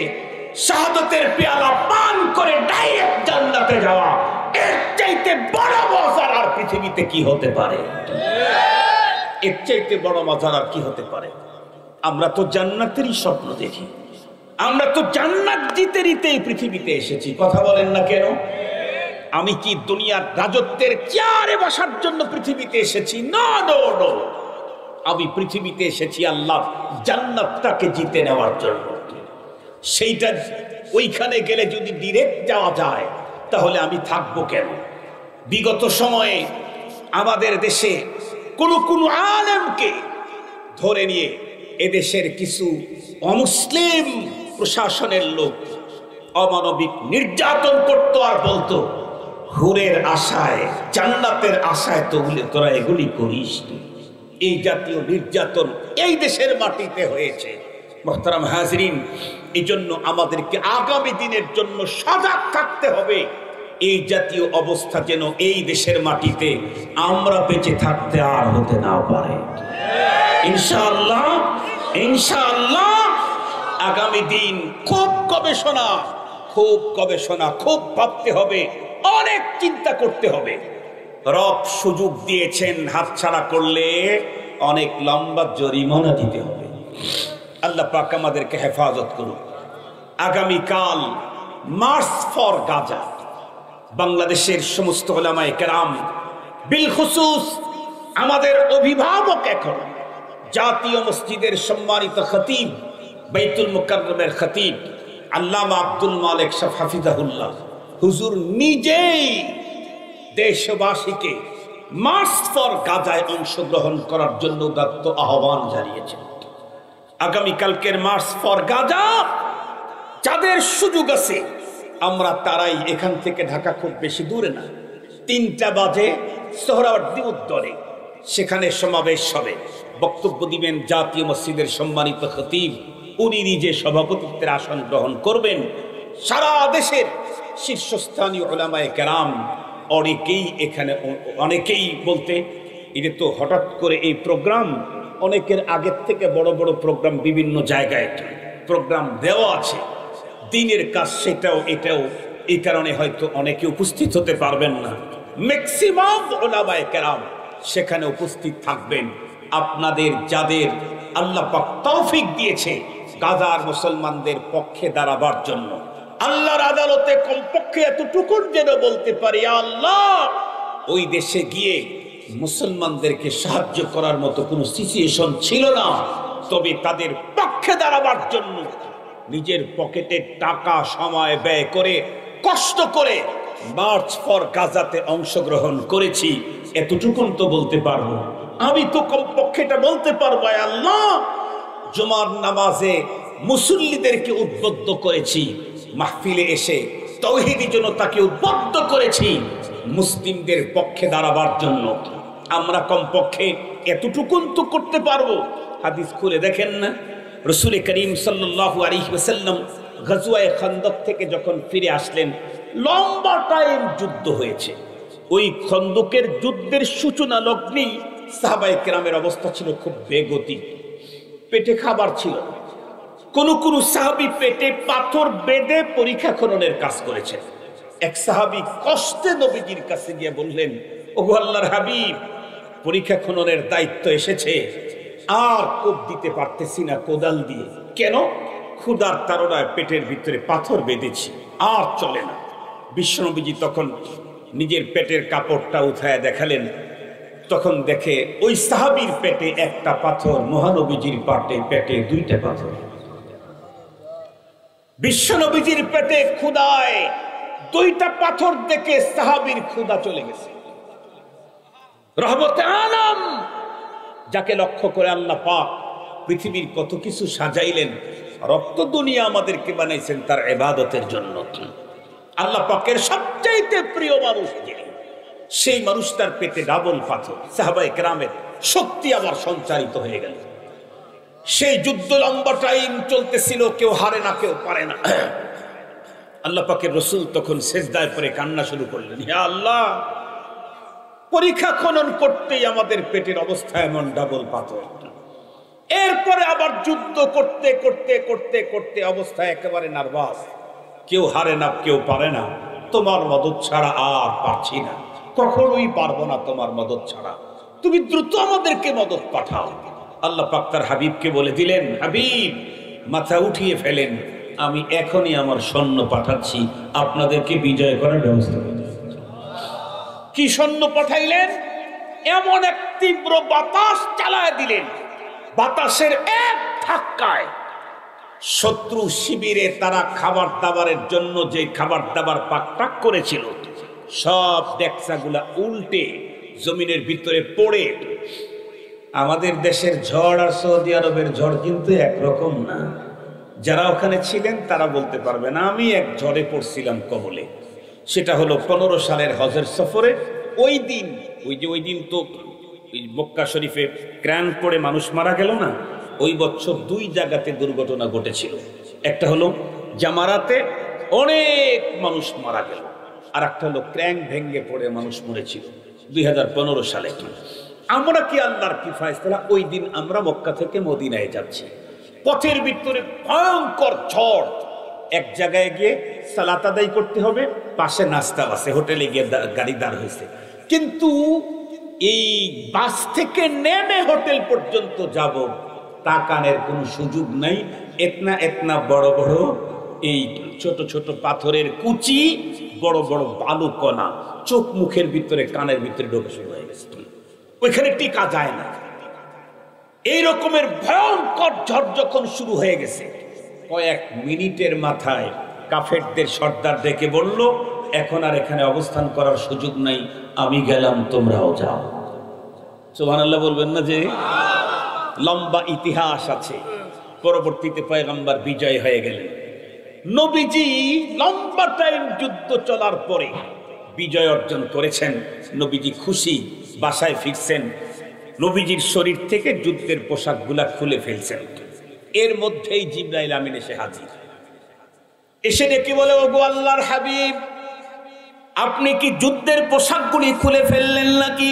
শাহাদাতের পেয়ালা পান করে ডাইরেক্ট জান্নাতে যাওয়া, এর চাইতে বড় মজার আর পৃথিবীতে কি হতে পারে? এর চাইতে বড় মজার আর কি হতে পারে? আমরা তো জান্নাতেরই স্বপ্ন দেখি, আমরা তো জান্নাত দিতে দিতে পৃথিবীতে এসেছি, কথা বলেন না কেন? আমি কি দুনিয়ার রাজত্বের চেয়ারে বসার জন্য পৃথিবীতে এসেছি? না, নো নো, আমি পৃথিবীতে এসেছি আল্লাহ জান্নাতটাকে জিতে নেওয়ার জন্য। সেইটা ওইখানে গেলে যদি ডিরেক্ট যাওয়া যায় তাহলে আমি থাকবো কেন? বিগত সময়ে আমাদের দেশে কোন আলেমকে ধরে নিয়ে এদেশের কিছু অমুসলিম প্রশাসনের লোক অমানবিক নির্যাতন করতো আর বলতো হুরের আশায়, জান্নাতের আশায় তো তোরা এগুলি করিস। এই জাতীয় নির্যাতন এই দেশের মাটিতে হয়েছে। মুহতারাম হাজরিন, এই জন্য আমাদেরকে আগামী দিনের জন্য সজাগ থাকতে হবে। এই জাতীয় অবস্থা যেন এই দেশের মাটিতে আমরা বেঁচে থাকতে আর হতে না পারে। ইনশাআল্লাহ ইনশাআল্লাহ আগামী দিন খুব গবেষণা, খুব গবেষণা, খুব ভাবতে হবে, অনেক চিন্তা করতে হবে। রব সুযোগ দিয়েছেন, হাতছাড়া করলে অনেক লম্বা জরিমানা দিতে হবে। আল্লাহ পাক আমাদেরকে হেফাজত করুন। আগামীকাল মার্চ ফর গাজা। বাংলাদেশের সমস্ত উলামায়ে কেরাম, বিলখুসুস আমাদের অভিভাবক, এখন জাতীয় মসজিদের সম্মানিত খতিব, বাইতুল মুকাররমের খতিব আল্লামা আব্দুল মালিক শাহ হাফিজাহুল্লাহ হুজুর নিজেই দেশবাসীকে মার্চ ফর গাজায় অংশগ্রহণ করার জন্য উদাত্ত আহ্বান জানিয়েছেন। আগামীকালকের মার্চ ফর গাজা যাদের সুযোগ আছে, আমরা তারাই। এখান থেকে ঢাকা খুব বেশি দূরে না, 3টা বাজে সোহরাওয়ার্দী উদ্যানে সেখানে সমাবেশ হবে। বক্তব্য দিবেন জাতীয় মসজিদের সম্মানিত খতিব, উনি নিজে সভাপতিত্বের আসন গ্রহণ করবেন। সারা দেশের শীর্ষস্থানীয় উলামায়ে কেরাম অনেকেই বলতে এটা তো হঠাৎ করে এই প্রোগ্রাম, অনেকের আগের থেকে বড় বড় প্রোগ্রাম বিভিন্ন জায়গায় প্রোগ্রাম দেওয়া আছে, দিনের কাজ সেটাও এটাও, এই কারণে হয়তো অনেকে উপস্থিত হতে পারবেন না। ম্যাক্সিমাম উলামায়ে কেরাম সেখানে উপস্থিত থাকবেন। আপনাদের যাদের আল্লাহ পাক তৌফিক দিয়েছে গাজার মুসলমানদের পক্ষে দাঁড়াবার জন্য, আল্লাহর আদালতে কমপক্ষে এতটুকুর যেন বলতে পারি, আল্লাহ ওই দেশে গিয়ে মুসলমানদেরকে সাহায্য করার মতো কোনো সিচুয়েশন ছিল না, তবে তাদের পক্ষে দাঁড়াবার জন্য নিজের পকেটের টাকা সময় ব্যয় করে কষ্ট করে মার্চ ফর গাজাতে অংশগ্রহণ করেছি, এতটুকুন তো বলতে পারবো। আমি তো কমপক্ষে এটা বলতে পারবো, আল্লাহ জুমার নামাজে মুসল্লিদেরকে উদ্বুদ্ধ করেছি, মাহফিলে এসে তাওহীদি জনতাকে উদ্বুদ্ধ করেছি মুসলিমদের পক্ষে দাঁড়াবার জন্য। আমরা কমপক্ষে এতটুকুন তো করতে পারবো। হাদিস খুলে দেখেন না, রাসূল করিম সাল্লাল্লাহু আলাইহি ওয়াসাল্লাম গজওয়ায়ে খন্দক থেকে যখন ফিরে আসলেন, লম্বা টাইম যুদ্ধ হয়েছে। ওই খন্দকের যুদ্ধের সূচনা লগ্নেই সাহাবায়ে কেরামের অবস্থা ছিল খুব বেগতিক, পেটে খাবার ছিল। কোন কোন সাহাবী পেটে পাথর বেঁধে পরীক্ষা খননের কাজ করেছেন। এক সাহাবী কষ্টে নবীজির কাছে গিয়ে বললেন, ওগো আল্লাহর হাবিব, পরীক্ষা খননের দায়িত্ব এসেছে, আর কোপ দিতে পারতেছি না কোদাল দিয়ে। কেন? ক্ষুধার তাড়নায় পেটের ভিতরে পাথর বেঁধেছি, আর চলে না। বিশ্বনবীজি তখন নিজের পেটের কাপড়টা উঠায় দেখালেন, তখন দেখে ওই সাহাবীর পেটে একটা পাথর, মহানবীজির পেটে 2টা পাথর। বিশ্বনবীজির পেটে ক্ষুধায় 2টা পাথর দেখে সাহাবীর ক্ষুধা চলে গেছে। রহমতে আলম যাকে লক্ষ্য করে আল্লাহ পাক পৃথিবীর কত কিছু সাজাইলেন, রক্ত দুনিয়া আমাদেরকে বানাইছেন তার ইবাদতের জন্য। আল্লাহ পাকের সবচাইতে প্রিয় মানুষ যিনি, সেই মানুষটার পেটে ডাবল পাথর। সাহাবায়ে কেরামের শক্তি আবার সঞ্চারিত হয়ে গেল। সেই যুদ্ধ লম্বা টাইম চলতেছিল, কেউ হারে না, কেউ পারে না। আল্লাহ পাকের রাসূল তখন সেজদায় পড়ে কান্না শুরু করলেন, হে আল্লাহ, পরীক্ষা খনন করতেই আমাদের পেটের অবস্থা এমন ডাবল পাথর। এরপরে আবার যুদ্ধ করতে করতে করতে করতে অবস্থা একেবারে নার্ভাস, কেউ হারে না, কেউ পারে না। তোমার মদত ছাড়া আর পারছি না, কখনোই পারবো না তোমার মদত ছাড়া, তুমি দ্রুত আমাদেরকে মদত পাঠাও। আল্লাহ পাক তার হাবিবকে বলে দিলেন, হাবিব মাথা উঠিয়ে ফেলেন, আমি এখনই আমার সৈন্য পাঠাচ্ছি, আপনাদেরকে বিজয় করার ব্যবস্থা করতে। কি সৈন্য পাঠাইলেন? এমন এক তীব্র বাতাস চালায় দিলেন, বাতাসের এক ধাক্কায় শত্রু শিবিরে তারা খাবার দাবারের জন্য যে খাবার দাবার পাক করেছিল, সব ডেকসাগুলা উল্টে জমিনের ভিতরে পড়ে। আমাদের দেশের ঝড় আর সৌদি আরবের ঝড় কিন্তু একরকম না। যারা ওখানে ছিলেন তারা বলতে পারবে না। আমি এক ঝড়ে পড়ছিলাম কবলে, সেটা হলো 15 সালের হজের সফরে। ওই দিন তো মক্কা শরীফে ক্রান পড়ে মানুষ মারা গেল না, ওই বছর 2 জায়গাতে দুর্ঘটনা ঘটেছিল। একটা হলো জামারাতে অনেক মানুষ মারা গেল, আর একটা হলো ক্র্যাং ভেঙ্গে পড়ে মানুষ মরেছিল 2015 সালে। আমরা কি আল্লাহর কি ফয়সালা, ওই দিন আমরা মক্কা থেকে মদিনায় যাচ্ছি, পথের ভিতরে ভয়ঙ্কর ঝড়, এক জায়গায় গিয়ে সালাত আদায় করতে হবে, পাশে নাস্তা আছে, হোটেলে গিয়ে গাড়ি দাঁড় হয়েছে। কিন্তু এই বাস থেকে নেমে হোটেল পর্যন্ত যাব, তাকানের কোনো সুযোগ নাই। এতনা এতনা বড় বড় এই ছোট ছোট পাথরের কুচি, বড় বড় বালু কণা চোখ মুখের ভিতরে, কানের ভিতরে ঢোকা শুরু হয়ে গেছে। ওইখানে টিকা যায় না। এই রকমের ভয়ঙ্কর ঝড় যখন শুরু হয়ে গেছে, কয়েক মিনিটের মাথায় কাফেরদের সর্দার ডেকে বলল, এখন আর এখানে অবস্থান করার সুযোগ নাই, আমি গেলাম, তোমরাও যাও। সুবহানাল্লাহ বলবেন না? যে লম্বা ইতিহাস আছে। পরবর্তীতে পয়গম্বর বিজয় হয়ে গেলেন। নবীজি লম্বা টাইম যুদ্ধ চলার পরে বিজয় অর্জন করেছেন। নবীজি খুশি, বাসায় ফিরছেন। নবীজির শরীর থেকে যুদ্ধের পোশাকগুলা খুলে ফেলছেন। এর মধ্যেই জিবরাইল আমিন এসে হাজির। এসে ডেকে বলে, ওগো আল্লাহর হাবিব, আপনি কি যুদ্ধের পোশাকগুলি খুলে ফেললেন নাকি?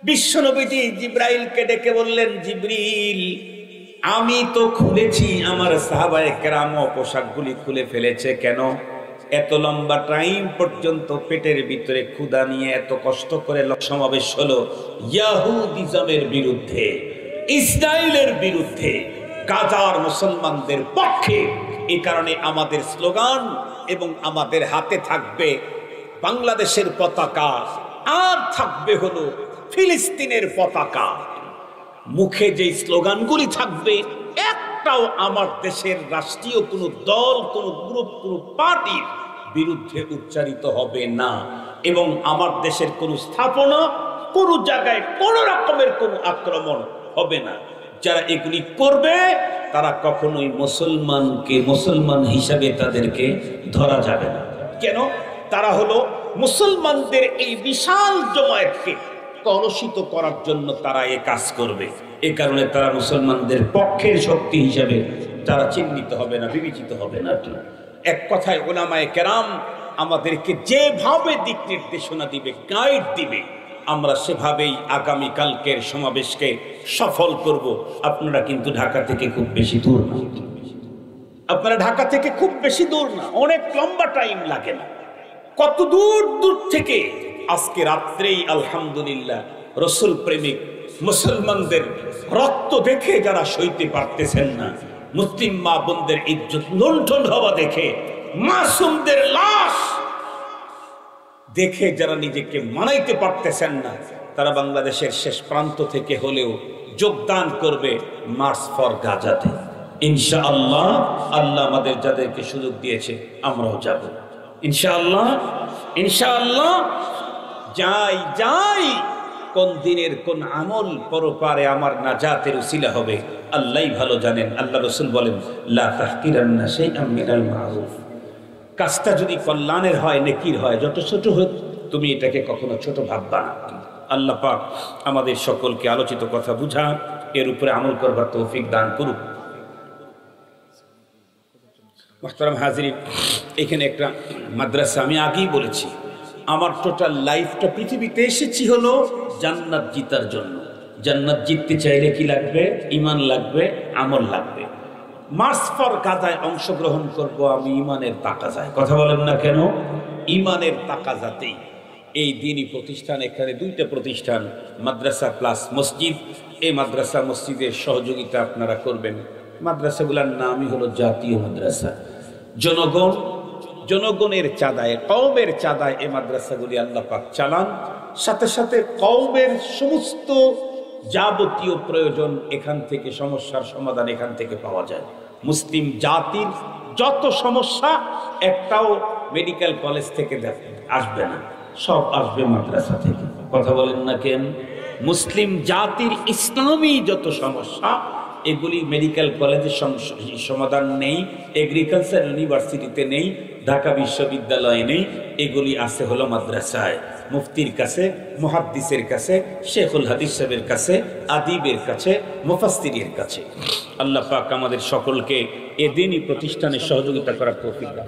বিশ্ব নবীজি জিবরাইলকে ডেকে বললেন, জিবরিল, আমি তো খুলেছি, আমার সাহাবায়ে কেরামও পোশাকগুলি খুলে ফেলেছে। কেন? এত লম্বা টাইম পর্যন্ত পেটের ভিতরে ক্ষুধা নিয়ে এত কষ্ট করে সমাবেশ হলো ইয়াহুদিজমের বিরুদ্ধে, ইসরায়েলের বিরুদ্ধে, গাজার মুসলমানদের পক্ষে। এই কারণে আমাদের স্লোগান এবং আমাদের হাতে থাকবে বাংলাদেশের পতাকা, আর থাকবে হলো ফিলিস্তিনের পতাকা। মুখে যে স্লোগানগুলি থাকবে, একটাও আমার দেশের রাষ্ট্রীয় কোনো দল, কোনো গ্রুপ, কোনো পার্টির বিরুদ্ধে উচ্চারিত হবে না। এবং আমার দেশের কোনো স্থাপনা, কোনো জায়গায় কোনো রকমের কোনো আক্রমণ হবে না। যারা এগুলি করবে তারা কখনোই মুসলমানকে মুসলমান হিসাবে তাদেরকে ধরা যাবে না। কেন? তারা হলো মুসলমানদের এই বিশাল জমায়েতকে কলুষিত করার জন্য তারা এ কাজ করবে। এ কারণে তারা মুসলমানদের পক্ষের শক্তি হিসাবে তারা চিহ্নিত হবে না, বিবেচিত হবে না। এক কথায় উলামায়ে কেরাম আমাদেরকে যেভাবে দিক নির্দেশনা দিবে, গাইড দিবে, আমরা সেভাবেই আগামী কালকের সমাবেশকে সফল করব। আপনারা কিন্তু ঢাকা থেকে খুব বেশি দূর না, আপনারা ঢাকা থেকে খুব বেশি দূর না, অনেক লম্বা টাইম লাগে না। কত দূর দূর থেকে আজকে রাত্রেই আলহামদুলিল্লাহ রসুল প্রেমিক মুসলমানদের রক্ত দেখে যারা সইতে পারতেছেন না, মুসলিম মা বোনদের ইজ্জত লুণ্ঠন হওয়া দেখে, মাসুমদের লাশ দেখে যারা নিজেকে মানাইতে পারতেছেন না, তারা বাংলাদেশের শেষ প্রান্ত থেকে হলেও যোগদান করবে মার্চ ফর গাজাতে। ইনশাআল্লাহ আল্লাহ আমাদের যাদেরকে সুযোগ দিয়েছে আমরাও যাব ইনশাআল্লাহ। ইনশাআল্লাহ যাই যাই, কোন দিনের কোন আমল পরপারে আমার নাজাতের উসিলা হবে আল্লাহই ভালো জানেন। আল্লাহ রাসূল বলেন, লা তাহকিরান্না শাইআম মিনাল মারুফ। কাজটা যদি কল্যাণের হয়, নেকির হয়, যত ছোট হোক তুমি এটাকে কখনো ছোট ভাববা না। আল্লাহ পাক আমাদের সকলকে আলোচিত কথা বুঝা, এর উপরে আমল করবার তৌফিক দান করুক। মুহতারাম হাজিরিন, এখানে একটা মাদ্রাসা, আমি আগেই বলেছি, আমার টোটাল লাইফটা পৃথিবীতে এসেছি হলো জান্নাত জিতার জন্য। জান্নাত জিততে চাইলে কি লাগবে? ঈমান লাগবে, আমল লাগবে। মার্চ ফর গাজায় অংশগ্রহণ করব আমি ঈমানের তাকাজায়। কথা বলেন না কেন? ঈমানের তাকাজাতেই এই দ্বীনি প্রতিষ্ঠান, এখানে দুইটা প্রতিষ্ঠান, মাদ্রাসা প্লাস মসজিদ। এই মাদ্রাসা মসজিদের সহযোগিতা আপনারা করবেন। মাদ্রাসাগুলোর নামই হলো জাতীয় মাদ্রাসা। জনগণের চাঁদায়, কওমের চাঁদায় এই মাদ্রাসাগুলি আল্লাহ পাক চালান। সাথে সাথে কওমের সমস্ত যাবতীয় প্রয়োজন এখান থেকে, সমস্যার সমাধান এখান থেকে পাওয়া যায়। মুসলিম জাতির যত সমস্যা একটাও মেডিকেল কলেজ থেকে আসবে না, সব আসবে মাদ্রাসা থেকে। কথা বলেন না কেন? মুসলিম জাতির ইসলামী যত সমস্যা এগুলি মেডিকেল কলেজে সমাধান নেই, এগ্রিকালচার ইউনিভার্সিটিতে নেই, ঢাকা বিশ্ববিদ্যালয়ে নেই, এগুলি আছে হলো মাদ্রাসায়। মুফতির কাছে, মুহাদ্দিসের কাছে, শেখুল হাদিস সাহেবের কাছে, আদিবের কাছে, মুফাসসিরের কাছে। আল্লাহ পাক আমাদের সকলকে এ দ্বীনি প্রতিষ্ঠানে সহযোগিতা করার তৌফিক দান।